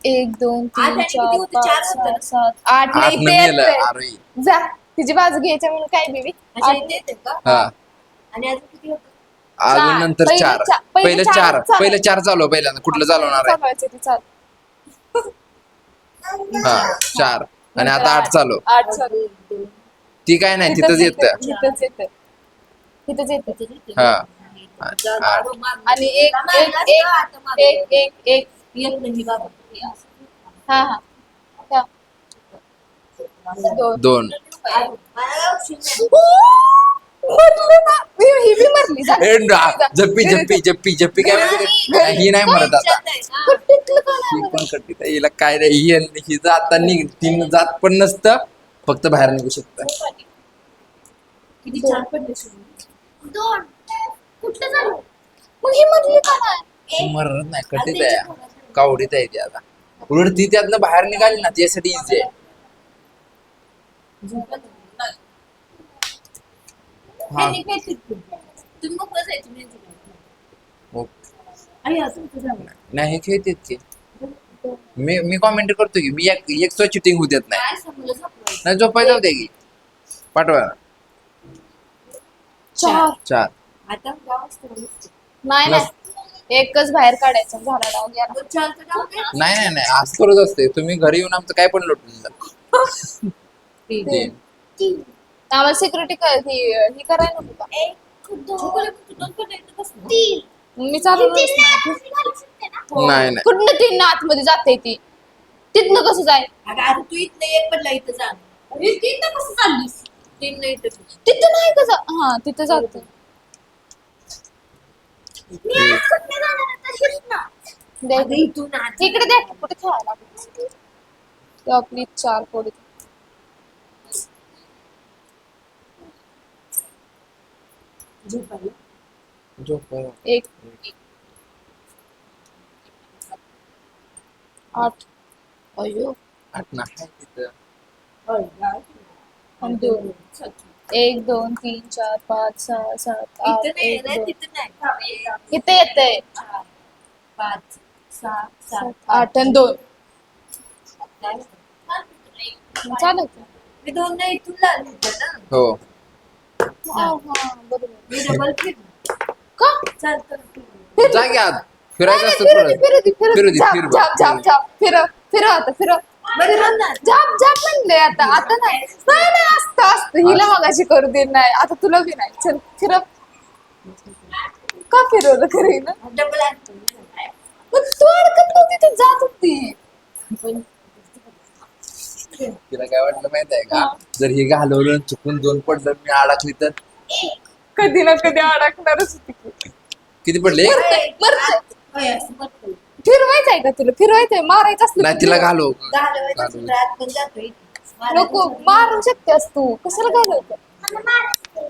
1 2 3 आठ आणि 4 किती होतं? 5 4 6 होतं. 7 8 8 नाही न मेलं ते आरोही. जा तिची बाजू घ्यायची म्हणून काय बेबी. अच्छा इथे येते का? हा आणि अजून किती होतं? अजून चार. नंतर पहिले 4 चा- पहिले पहिले चार 4 चालव. पहिले 4 चालव पहिल्यांदा कुठलं चालवणार आहे. चालवायचं ते चाल. हा 4 आणि आता 8 चालव. 8 चालू. ती काय नाही तिथंच येतं. तिथंच येतं. तिथंच येतं. हा आणि एक नाही बाबा. हा हा हा. 2 2 मरलं ना. ही बी मरली जा. जप्पी जप्पी जप्पी जप्पी काय म्हणते? ही नाही मरत आता. कुठलं का ही नाही पण कट्टी आहे. हिला काय नाही ही जात ती जात पण नसतं फक्त बाहेर निघू शकतं. किती छान पडले सुरू. 2 कुठलं झालं? मग ही मरली का नाही. ती मरत नाही कट्टीत आहे कावडीत आहे ती आता. उलट ती त्यातनं बाहेर निघाली ना त्यासाठी इझी आहे. हा तुम्ही मोकळं जायचं नाही. हो. आई असं तुझं नाही हे खेळतेत की मी कॉमेंट करतो की मी एक चिटिंग होऊ देत नाही. काय समजलं झोपलं. नाही झोपाय जाऊ दे की पाठवा. 4 आता गाव असतं. नाही नाही एकच बाहेर काढायचं झाला डाव गेला. मग चालतं जाऊ दे. नाही नाही नाही आज करत असते. तुम्ही घरी येऊन आमचं काय पण लुटून जा. ते. 3 आम्हाला सिक्युरिटी ही करायला नको का. 1 2 झोपलं पण तू दोन पण येतं कसं? 3 मी चालू घालू शकते ना? नाही नाही कुठनं ती आतमध्ये जाते ती तिथनं कसं जाय. अगं आता तू इथलं एक पडला इथं जा. अरे तीन कसं चाललीस? तीन नाही इथं. तिथं नाही का हा तिथं जाते. मी आज कुठे जाणार आता हिरना? अगं इथून आत. इकडे द्या की, कुठे खेळायला ते आपली 4 पोळी. झोपायला. झोप 1 8 अयो 8 नाही तिथं. होय, गाव. आणि 2 1 2 3 4 5 6 7 8 इथं नाही 1 ना 2 तिथं नाही. इथे येतंय 4 5 6 7 8 आणि 2 मी चालत. दोन नाही इथून लागली होतं ना. हो हा बरोबर. मी डबल फिरली. का चालतं. जा की आत फिरायचं असतं फिरू फिरू दे, झाप फिर बघ. झाप झाप झाप फिर आता फिर झाप झाप म्हणले आता आता नाही नाही नाही असतं असतं हिला मगाशी करू दे नाही आता तुला बी नाही चल फिर. का फिरवलं खरं ना डबल आणतो. मग तू अडकत नव्हती तू जात होती. तिला काय वाटलं माहित आहे का जर हे घालवलं आणि चुकून 2 पडलं मी अडकली तर कधी ना कधी अडकणारच होती की. किती पडले? होय, असं म्हटलं. फिरवायचंय का तुला फिरवायचंय मारायचं असलं नाही तर तिला फिरव. घालव घालवायचं रात पण जातोय. नको मारू शकतेस तू कशाला घालवतं.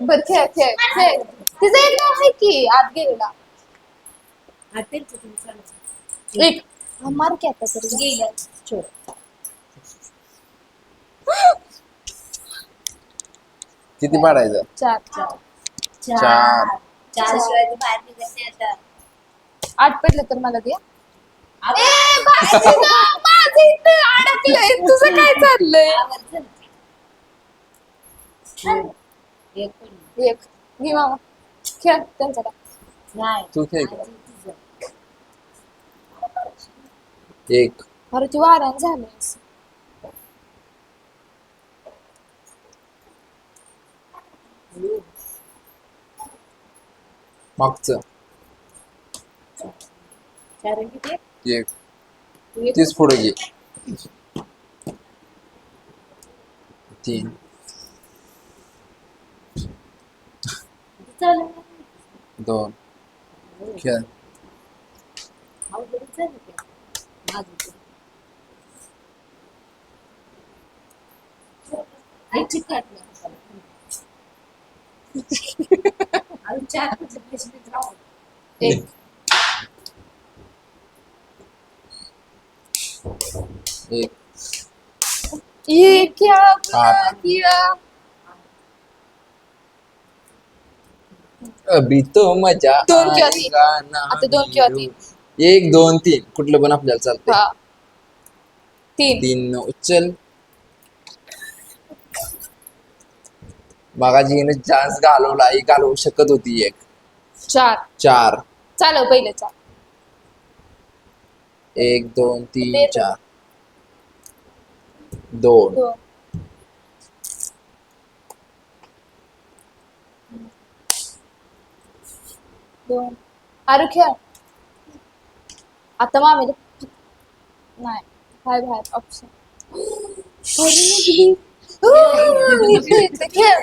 बर खेळ खेळ खेळ तिचं एक नाव आहे की आत गेलेला एक मार की आता तरी किती पाडायचं? 4 4. शिवाय ती बाहेर निघत नाही आता. 8 पडलं तर मला दे. माझं इथं अडकलंय तुझं काय चाललंय? आवर्जून. एक पण एक घे मामा खेळ त्यांचा नाही. तू खेळ. आजी तुझं. 1. अरे ती वाऱ्यान झालं मागचं कारण की ते 1. तीच पुढे घे. 3. चालू 2. खेळ. अवघडच झालं ते. माझं ते. आई चिकटलं. अजून 4 कुठले पैसे देत राहू. एक 1. ये क्या आठ. किया अभी तो मजा 2 किंवा 3 आएगा ना आता 2 किंवा 3 1 2 3 कुठलं पण आपल्याला चालतंय. हा 3 3 उचल. मागाची हिने चान्स घालवला ही घालवू शकत होती. 1 4 4. चालव पहिले 4 1 2 3 दे 4. 2 2 2 अरे खेळ आता मामेला नाही बाय बाय ऑप्शन खेळ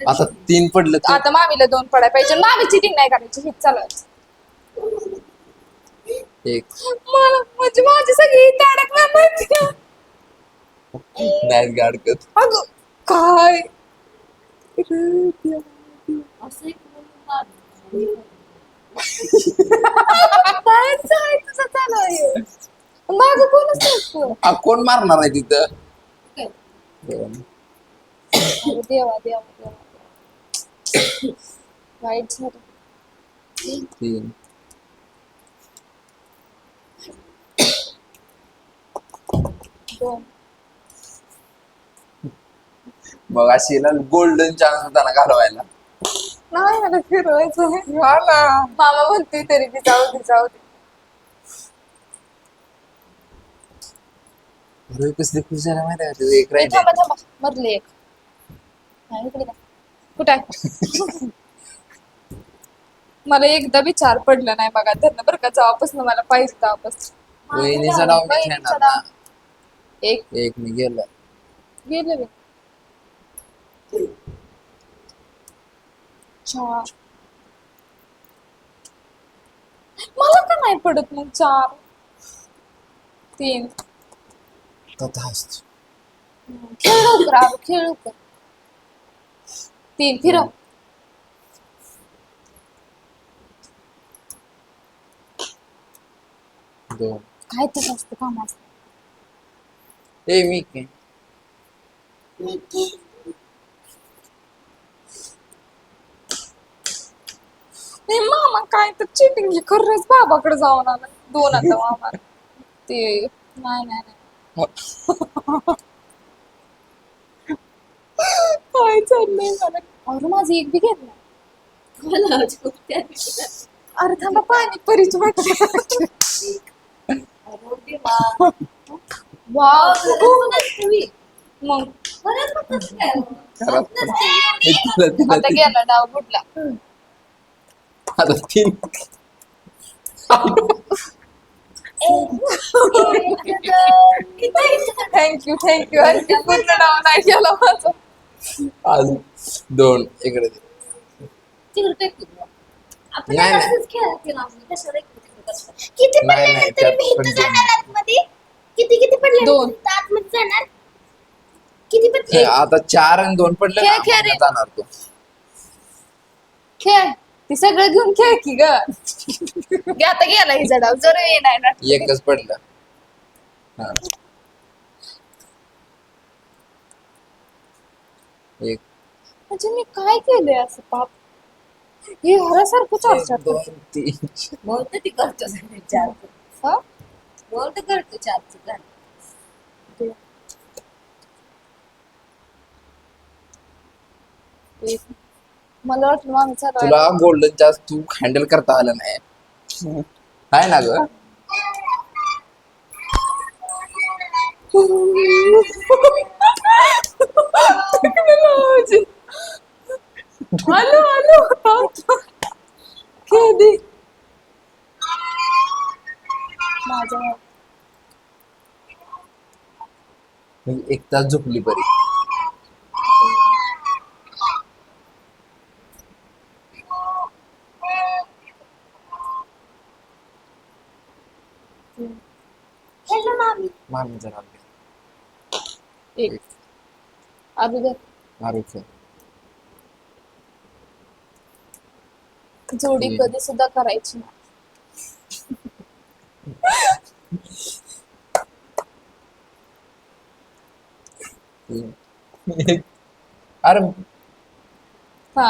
आता 3 पडलं तर आता मामीला 2 पडाय पाहिजे मामी चिटिंग नाही करायची हे चालत 1 मला म्हणजे माझी सगळी अडकणार माहिती नाही गाडकत. अगं काय असं एक म्हणून मारलं. काय तुझं चालू आहे माग कोणच नसतो कोण मारणार आहे तिथं? काय? 2 अरे देवा देवा देवा वाईट झालं 3 2 मग अशी गोल्डन चान्स होता ना घालवायला. नाही मला फिरवायचं मामा म्हणते तरी ती जाऊ दे अरे कसली खुश झाला माहिती आहे का तू? 1 ए, राहिला. थांबा मधले एक नाही इकडे काय कुठं आहे मला एकदा बी 4 पडलं नाही बघा धरणं बरं का जेव्हापासून मला पाहिजे तेव्हापासून वहिनीचा डाव मी वहिनीचा खेळणार डाव. ना. एक 1 मी गेलं. गेलं बी 4 मला का नाही पडत मग 4 3 तथा असतो. खेळ लवकर आलो खेळ लवकर 3 फिरव 2 काय तसं असतं काम असतं ए मी काय ए मामा काय तर चिटिंग खरंच बाबाकडे जाऊन आला 2 आता मामा ते नाही काय चाललंय मला अरे माझं एक बी घेतलं मला अजून त्या दिवशी अरे थांबा पाणी परीच वाटत अरे देवा. वाव तुम्ही मग परत मग कसं काय? खराब पडलं. आता गेला डाव बुडला आता 3 थँक्यू आणखी पूर्ण डाव नाही गेला माझं आज 2 इकडे दे. तिकडे काय करू? आपण नाही, नाही. असंच खेळायचं ना आपण. कशाला इकडे तिकडे करतो? किती नाही, पडले नाही, तरी त्यात मी पण इथं दोन. जाणार आतमध्ये किती पडले 2 आतमध्ये जाणार किती पडले आता 4 आणि 2 पडले खेळ, ना, खेळ रे. मग जाणार तो. खेळ ती सगळं घेऊन खेळ की ग आता गेला ही जडाव जर ये नाही ना एकच पडलं. हा एक म्हणजे मी काय केलंय असं पाप हे हरासारखं चार एक, दोन तीन बोलतो ती करतो चार हा बोलतो करतो चार मला वाटलं माणूस तुला गोल्डन चान्स तू हँडल करता आलं नाही आहे ना ग. आलो आलो खेळी माझ्या एक तास झोपली बरी. हॅलो मामी. मामी जरा एक अगोदर आरोग्य जोडी कधी सुद्धा करायची नाही. अरे हा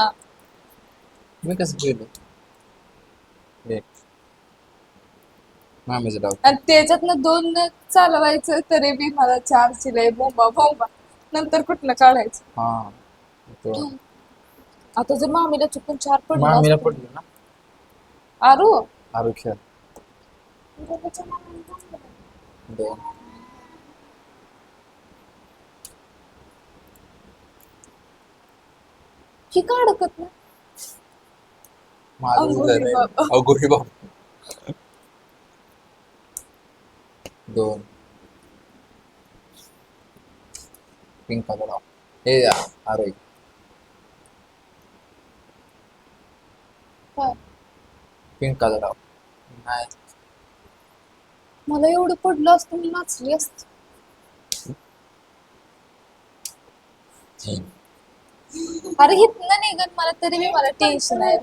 मी कसं केलं मामीचं डाव. आणि त्याच्यातनं दोन चालवायचं तरी बी मला चार शिलाई बोंबा बोंबा नंतर कुठनं काढायचं. हा तो आता जर मामीला चुकून चार मामीला पडलं पडलं ना आरू आरोग्य दोन ही का अडकत ना माझं अगोरी झालंय. बाबा. अगोरी बाबा दोन पिंका डाव हे आरोग्य पिंकाचा डाव नाही मला एवढं पडलं असतं मी नाचली असते. अरे हितनं निघल मला तरी बी मला टेन्शन आहे.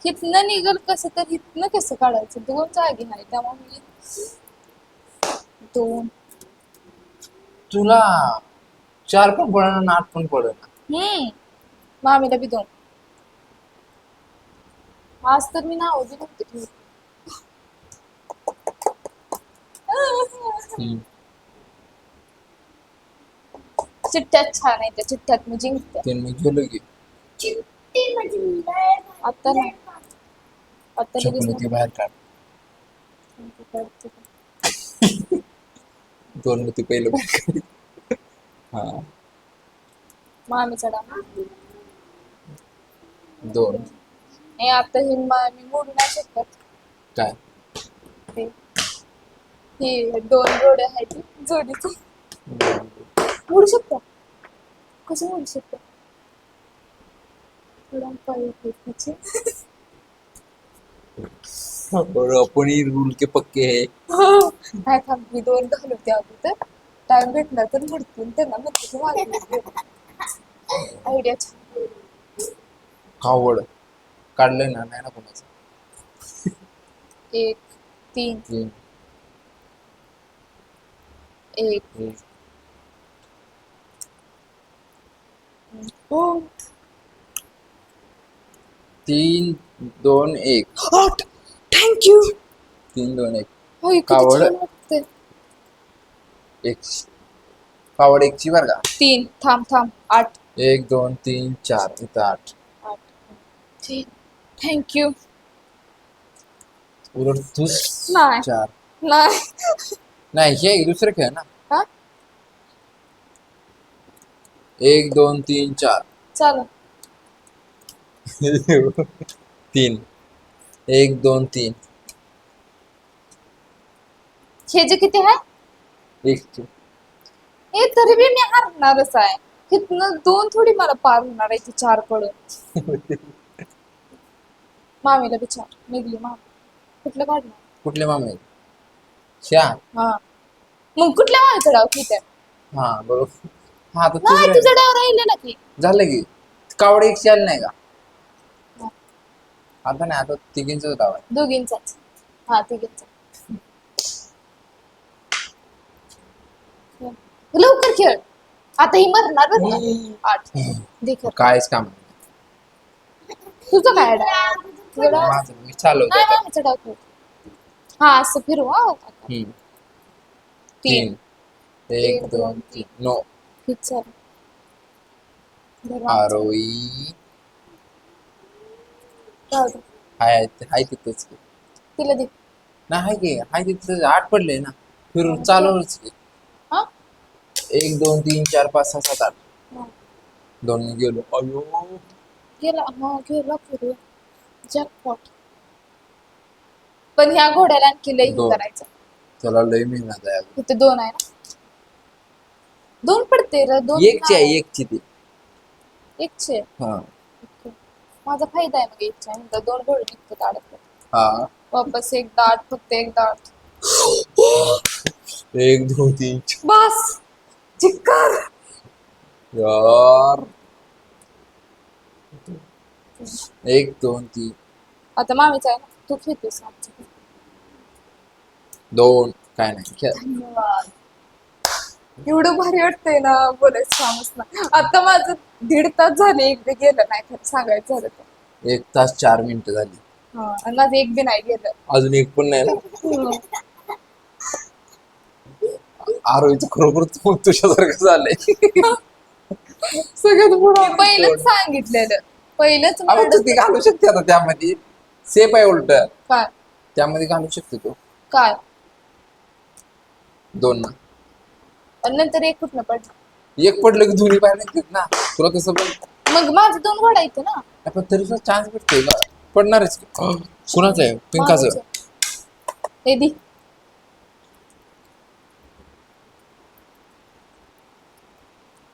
हितनं निघल कसं तर हितनं कसं काढायचं दोन जागी नाही त्यामुळे मी दोन तुला चार पण पडणार ना आठ पण पडणार. मामीला बी दोन आज तर मी नाव बी नव्हते ठेवली. चिठ्ठ्यात छान आहे त्या चिठ्ठ्यात मी जिंकते. ते मी गेलो की चिट्टी म्हणजे लय आता ना आता लगेच चपली ती बाहेर काढ नाही. दोन होती पहिलं बाहेर काढ. हा मामीचा डाव दोन हे आता हे मी मोडू नाही शकत. काय ते हे दोन जोड्या आहेत जोडीचे मोडू शकतो कसं मोडू शकतो थोडा पाय तिचे और अपन ही रूल के पक्के है. काय थांब मी दोन घालवते अगोदर टाइम भेटला तर मोडतील त्यांना म्हणते आयडिया छान. कावड काढलंय ना नाही ना कोणाचं. एक तीन तीन एक एक हो तीन दोन एक आठ थँक्यू तीन दोन एक हो किती कावड. छान वाटतंय. एक कावड एकची बरं का. तीन थांब थांब आठ एक दोन तीन चार इथं आठ आठ थँक्यू उलट तूच नाही. चार नाही नाही हे दुसरं खेळ ना. हा एक दोन तीन चार चाल तीन एक दोन तीन हे जे किती आहे एक हे तरी बी मी हरणारच आहे. इथनं दोन थोडी मला पार होणार आहे ती चार पडून. मामीला बी चार निघली मामी कुठलं काढणार कुठले मामे श्या हा मग कुठल्या मामीचा डाव ठीक आहे. हा बरोबर. हा आता नाही तुझं तुझा डाव राहिला ना की झालं की कावड एक चाल नाही का आता नाही, आता तिघींच डाव आहे. दोघींचाच. हा तिघींचा. लवकर खेळ. आता ही मरणार बरं का. 8 दे खरं. कायच काम नाही. तुझं काय डाव? तुझं डाव? माझं मी चालवतो नाही आता. मामीचा डाव खेळ. हा असं फिरवा. हम्म. 3. 3 1 2 3 नो. ठीक चालेल. धरा आमचं. आरोही राहू दे. हाय तिथंच की. तिला दे. नाही हाय की, हाय तिथं 8 पडले ना. फिरून चालवच की. हा 1 2 3 4 5 6 7 8. हा. 2 गेलो. अयो गेला. हा गेला फिरू. जॅकपॉट. पण ह्या घोड्याला आणखी लई हे 2. करायचं. चला लय मेहनत आहे अजून. इथे 2 आहे ना. 2 पडते रे. 2 एकची आहे, एकची ती. 100. हा ओके. माझा फायदा आहे मग 100 आहे. नंतर 2 घोडे निघतात अडकतात. हा वापस एकदा 8 फक्त एकदा 8. 1 2 3 बस चिक्कर. यार 1 2 3 आता मामीचा आहे ना. तू खेळतोस आमच्या. 2 काय नाही खेळ. धन्यवाद. एवढं भारी वाटतंय ना बोलायचं सांगच ना. आता माझं 1.5 तास झाले एकदा गेलं नाही खरं सांगायचं झालं तर. 1 तास 4 मिनिटं झाली. हा आणि माझं एक बी नाही गेलं. अजून एक पण नाही ना. आरोहीचं खरोखर तुझ्यासारखं झालंय. सगळ्यात पुढं पहिलंच सांगितलेलं. पहिलंच अहो म्हणलं. तू ती घालू शकते आता त्यामध्ये. सेफ आहे उलट. काय त्यामध्ये घालू शकते तू. काय 2 ना. आणि नंतर एक कुठनं पडलं. 1 पडलं की दोन्ही बाहेर निघतात ना. तुला कसं पण मग माझं 2 घोडा येतं ना. आपण तरी सुद्धा चान्स भेटतोय का? पडणारच की. कुणाचं आहे? पिंकाचं. मामीचं. हे दी.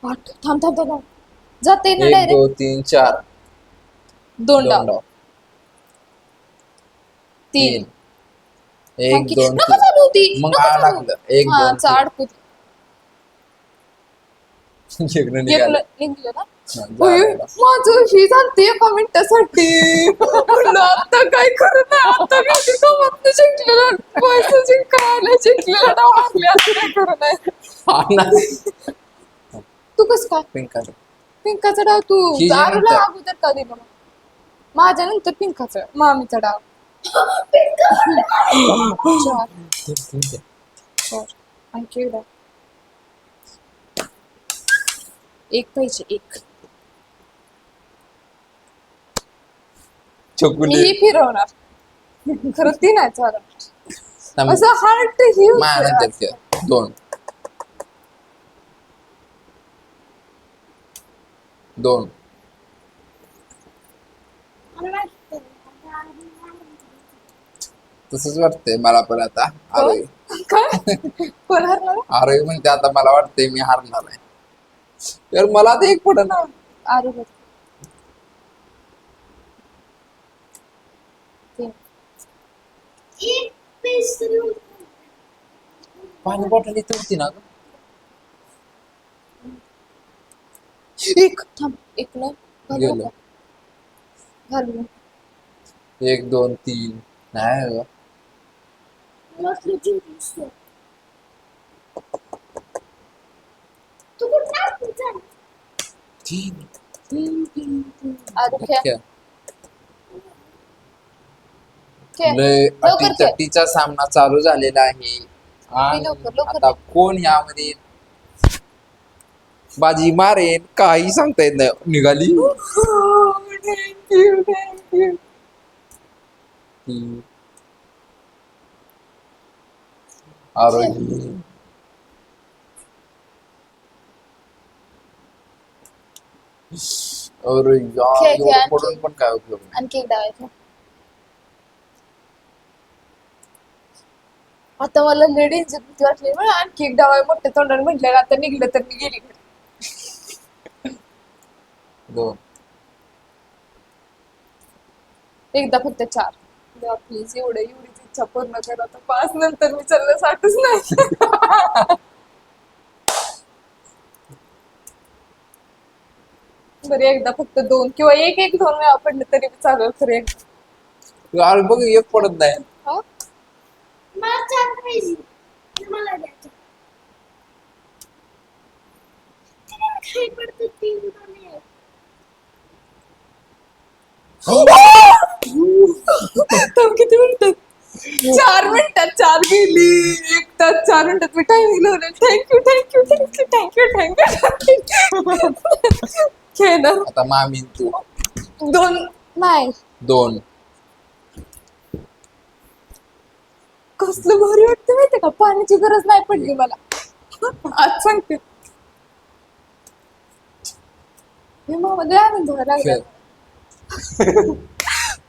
थांब थांब थांब. जाते ना 1 डायरेक्ट. 2 3 4 2 डाव. 2 डाव. 3. 1 2 नको 3 चालू ती. मग नको चालू. लागलं. 1 हा 2 चाड कुठ. 3 एकनं निघालं. निघलं ना. हा, होय, झालं. माझं ही जाते एका मिनिटासाठी. म्हणलं आता काय करू नाही. आता मी गावात जिंकलेलं पैसे जिंकायला जिंकलेला डाव हारले असं काय करू नाही. हा ना. तू कस काय पिंकाचं. पिंकाचा डाव तू ही जी दारूला नंतर. अगोदर का दिलं मग? माझ्या नंतर पिंकाचा मामीचा डाव. 4 आणखी एक डाव. 1 पाहिजे 1. चकुली. मी फिरवणार. खरं ती नाही चालणार. असं हार्ट ही माझ्यानंतर खेळ. 2 2 तसंच वाटतंय मला पण आता. आरोही काय कोण हरणार आरोही म्हणते आता मला वाटतंय मी हारणार आहे. तर मला आता 1 पड ना. आरू पाणी बॉटल इथे होती ना ग. 1 थांब 1 नाही घालू गेलो. का? घालू 1 2 3 नाही ग. तू कुठं 3 आरू खेळ खेळ. खेळ लय लवकर खेळ. अटीतटीचा सामना चालू झालेला आहे. आणि लवकर. आता कोण यामध्ये बाजी मारेन काही सांगता येत नाही. निघाली ती आरोही. अरे यार खेळ, खेळ एवढं आणखी. पडून पण काय उपयोग नाही. आणखी एक डाव आहे. आता मला लेडीज भीती वाटली. मला आणखी एक डाव आहे मोठ्या तोंडाने म्हटलं आता निघलं तर मी गेली घरी. 2 एकदा फक्त 4. प्लीज एवढीच इच्छा पूर्ण करा. आता 5 नंतर मी चाललं 60च नाही. बरं एकदा फक्त 2 किंवा 1 1 2 वेळा पडलं तरी चालेल खरं. अरे बघ एक पडत नाही. हो? मला 4 पाहिजे. मला द्यायचं. काय पडतं 3 नाही. थांब, किती मिनिटात? 4 मिनिटात 4 गेली. 1 तास 4 मिनिटात मी टायमिंग लावलं. Thank you thank you thank you thank you thank you. खेळणार आता मामी तू 2 नाही. 2. कसलं भारी वाटतं माहितीये का, पाण्याची गरज नाही पडली मला. आज सांगते हे मामा लय आनंद व्हायला लागला. खेळ.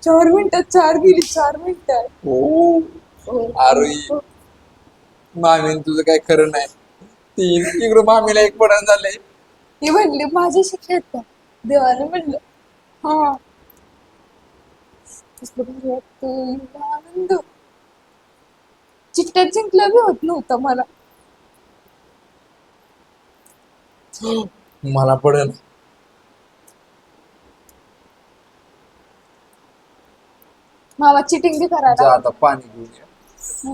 4 मिनिटात 4 गेली. 4 मिनिटात. हो. आरोही मामी तुझं काय खरं नाही. 3 तिकडं मामीला 1 पडण झालंय. ती म्हणली माझ्याशी खेळता. देवाने म्हणलं हा. कसलं भारी वाटतं, एवढा आनंद. चिट्ट्यात जिंकलं बी होत नव्हतं मला. मला पडन. मामा चिटिंग बी जा करायला. आता पाणी घेऊया.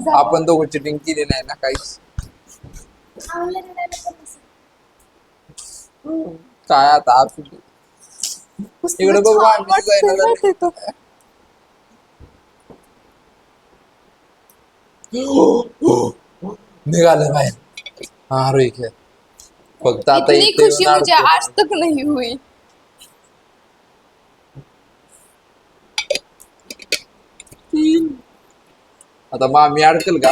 जा. आपण दोघं चिटिंग केली नाही ना काहीच. आवडलं नाही पण नसेल. काय आता असू दे. कसलं इकडे बघ, छान वाटतं वाटतंय जायला झालं. माहितीये का? निघालं बाहेर. हा आरोही खेळ. फक्त आता इतनी इथे खुशी येऊन मुझे अडकलो. आज तक नहीं हुई. आता मामी अडकल का?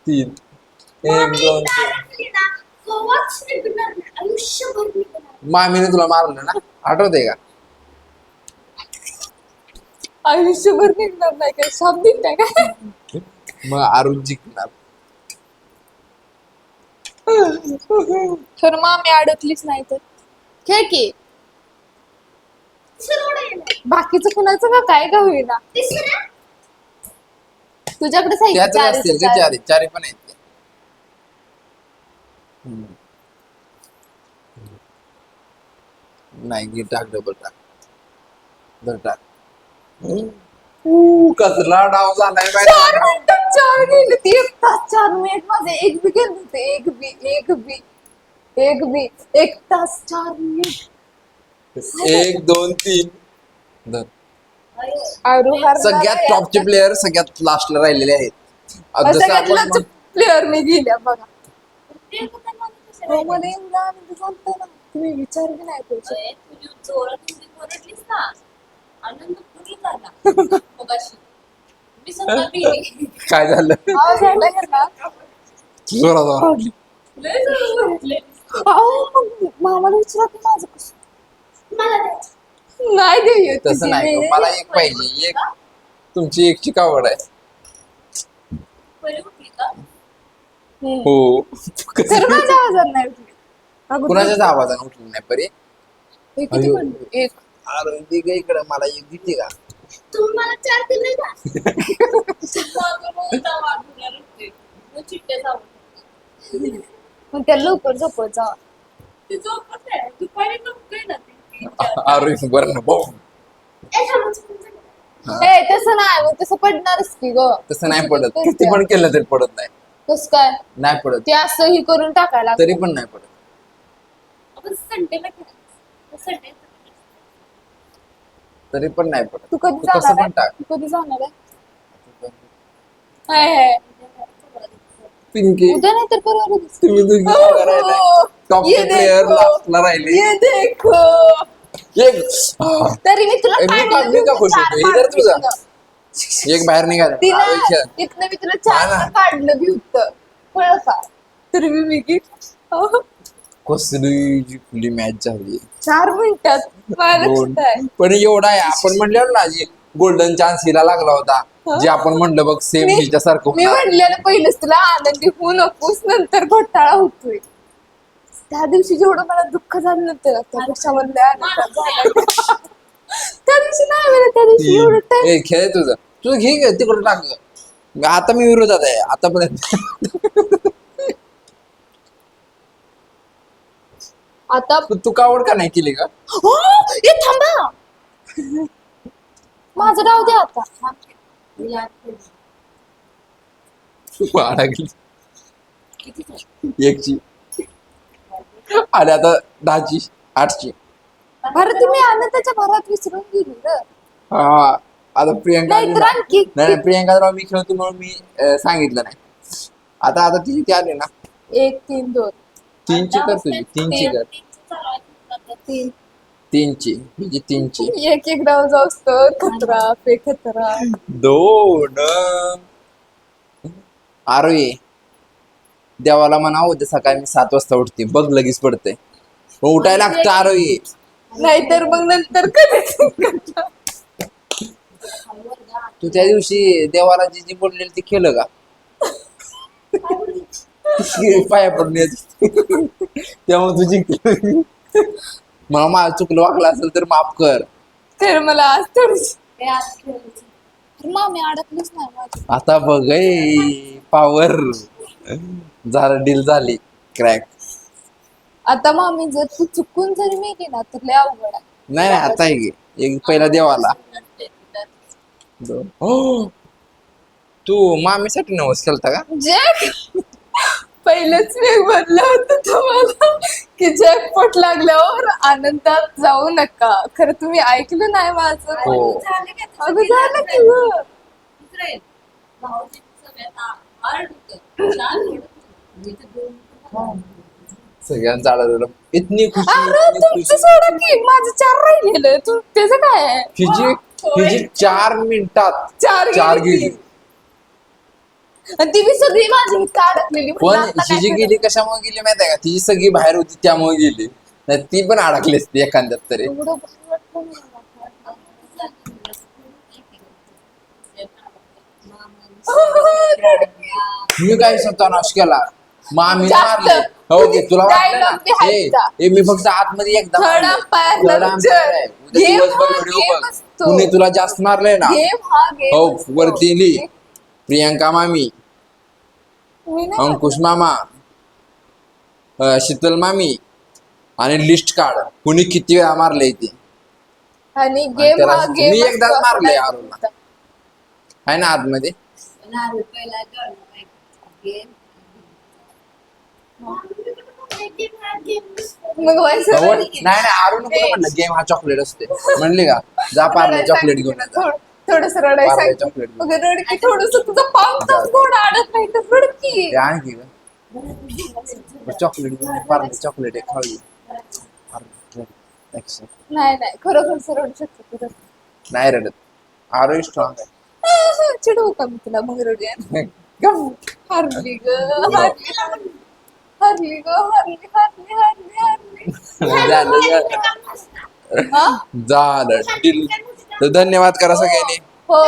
3 1 2 3. गोवाच निघणार नाही. आयुष्यभर निघणार. मामीने तुला मारलं ना, आठवतंय का? आयुष्यभर निघणार नाही काय, शाप दिलाय काय? मग आरुण जिंकणार. तर मामी अडकलीच नाही तर खेळ की. तिसरं येणार. बाकीचं कुणाचं का काय का होईना. तिसरं तुझ्याकडे साहित्य त्यातच असतील का 4 4 पण आहेत ते. नाही घे, टाक डबल टाक. धर टाक. कसला डाव झालाय बाई. 4 मिनिटात 4 गेले. ती 1 तास 4 मिनिट मध्ये 1 बी गेले होते. 1 तास 4 मिनिट. 1 2 3. धर. आरू हरणार सगळ्यात आहे टॉपचे आता. प्लेयर सगळ्यात लास्टला राहिलेले आहेत. आता जसं आपण सगळ्यातला प्लेअर मी गेल्या बघा. ते कुठं मला कसं हो, मला एवढा आनंद झालता ना, तुम्ही विचार बी नाही करू शकत. तुझी जोरात उडी ओरडलीस ना, आनंद पूर्ण झाला मगाशी. मी समजा गेली. काय झालं आवाज आला का ना? जोरात वाढली. लय जोरात ओरडले. अहो, मग मामाला विचारा की माझं कसं. मला द्यायचं. नाही देऊ तसं नाही गं, मला 1 पाहिजे. 1 तुमची 1ची कावड आहे. पहिले उठली का? हो. तर माझ्या आवाजात नाही उठली. अगं, कुणाच्याच आवाजाने उठली नाही परी. हे किती अयो. म्हणलं? 1. अरे दे गं इकडं, मला 1 देते का? तुम्ही मला 4 दिले का? माझं बोलता वाढवणार होते. मग चिट्ट्याच आवडतात. मग त्या लवकर झोपत जा. ती झोपत नाही. दुपारी नको ना ती. अरे बरं ना भाऊ. ए थांबा, चुकून झालं. हे तसं नाही, मग तसं पडणारच की ग. तसं नाही पडत. किती पण केलं तरी पडत नाही. कसं काय नाही पडत. ते असं ही करून टाकायला लागतं. तरी पण नाही पडत. आपण संडेला खेळायचं. संडे तरी पण नाही पडत. तू कधी तू कसं जाणार पण आहे? टाक. तू कधी जाणार आहे? हाय हाय. पिंकी उद्या नाही तर परवा दिवशी. तुम्ही दोघी हो, बघा राहिलाय. हो. टॉपचे ये प्लेयर देखो. लास्टला राहिले. ये देखो. एक तरी मी तुला ए, मी काढलं का- मी का बी खुश चार होतो? इधर मार्क तुझा. तिथनं. एक बाहेर निघाला. तिनं अरे खेळ. तिथनं मी तुला हा 4 ना. काढलं बी होतं. कळलं का? तरी मी गेली. कसली जी खुली मॅच झाली. 4 मिनिटात मला लक्षात आहे. पण एवढा आहे, आपण म्हणलं ना जी गोल्डन चान्स हिला लागला होता, जे आपण म्हणलं बघ सेम मी हिच्या सारखं मी म्हणलेलं पहिलंच तुला आनंदी होऊ नकोस, नंतर घोटाळा होतोय. त्या दिवशी जेवढं मला दुःख झालं नव्हतं त्या कशावर लय आनंद झाला. त्या दिवशी नाही मला, त्या दिवशी एवढं टाइम. ए खेळ तुझं घे तिकडं टाक. आता मी विरोधात आहे आतापर्यंत. आता तू कावड का नाही केली का? हो, ए थांबा. माझं डाव द्या आता. अडकली एकची आणि आता 10ची 8ची. बरं तुम्ही आनंदाच्या भरात विसरून गेली रे. हा आता प्रियंका नाहीतर आणखी नाही प्रियंका राव मी खेळतो म्हणून मी सांगितलं नाही. आता तिची ती आली ना 1 3 2 3ची कर तुझी 3ची कर 3 3ची हिची 3ची. एक एक डाव जाऊस तर खतरा पे खतरा. 2 आरोही देवाला म्हणा उद्या सकाळी मी 7 वाजता उठते बघ लगेच पडते. मग उठायला लागतं आरोही. नाहीतर मग नंतर कधी तू त्या दिवशी देवाला जी जी बोललेली ती केलं का? पाया पडून येत त्यामुळे तू जिंकली. मला माझं चुकलं वागलं असेल तर माफ कर. तर मला आज थोडीशी मामी अडकलीच नाही माझी. आता बघ पावर झालं डील झाली क्रॅक. आता मामी जर तू चुकून जरी मेली ना तर लय अवघड आहे. नाही आता एक पहिला देवाला. हो तू मामीसाठी नवस केलता का? जॅक पहिलंच वेग बनलं होतं तुम्हाला की जॅकपॉट लागल्यावर आनंदात जाऊ नका. खरं तुम्ही ऐकलं नाही माझं. हो. अगं झालं की गं. सगळ्यांचं आलं इतनी खुशी अरे इतनी तुमचं खुशी. सोडा की माझं 4 राहिलेलं तू त्याचं काय आहे? हिची 4 मिनिटात 4 गेली. आणि ती बी सगळी माझी इतकं अडकलेली पण म्हणलं आता काय हिची करायचं? गेली कशामुळे गेली माहिती आहे का? तिची सगळी बाहेर होती त्यामुळे गेली. नाही ती पण अडकली असती एखाद्यात तरी. एवढं भारी वाटलं मला. मी काय सत्तानाश केला मामी जास्त. मारले. हो घे तुला वाटलं Dialogue बी ना? हायचा. मी फक्त आतमध्ये एकदा Third मारले. umpire Third ला umpire विचार. आहे. उद्या Game दिवसभर हा व्हिडिओ game बघ. असतो. कुणी तुला जास्त मारलंय ना? गेम हा गेम हो असतो. वरती लिही प्रियंका मामी, मी नाही अंकुश मामा, शीतल मामी आणि लिस्ट काढ कुणी किती वेळा मारले ती. आणि गेम त्याला हा मी गेम एकदाच असतो. मारलंय आरुणला. आहे ना आतमध्ये. मग व्हायचं हो? नाही नाही अरुण कुठं म्हणलं गेम हा चॉकलेट असते म्हणली का? जा पार्ले चॉकलेट घेऊन ये जा. थोडस रडाय पार्ले सांगितलं. चॉकलेट घेऊन. मग रडकी थोडस तुझं पाऊस तास गोड आडत नाही तर रडकी. ते आणखी का चॉकलेट घेऊन पार्ले चॉकलेट एक खावी. नाही नाही खरोखर रडू शकतो तू. नाही रडत आरोग्य स्ट्रॉंग आहे. चिडवू का मी तुला मग रडूया. गम. हरली ग हरली ग हरली. झालं हा? झालं डील. तर धन्यवाद करा सगळ्यांनी. हो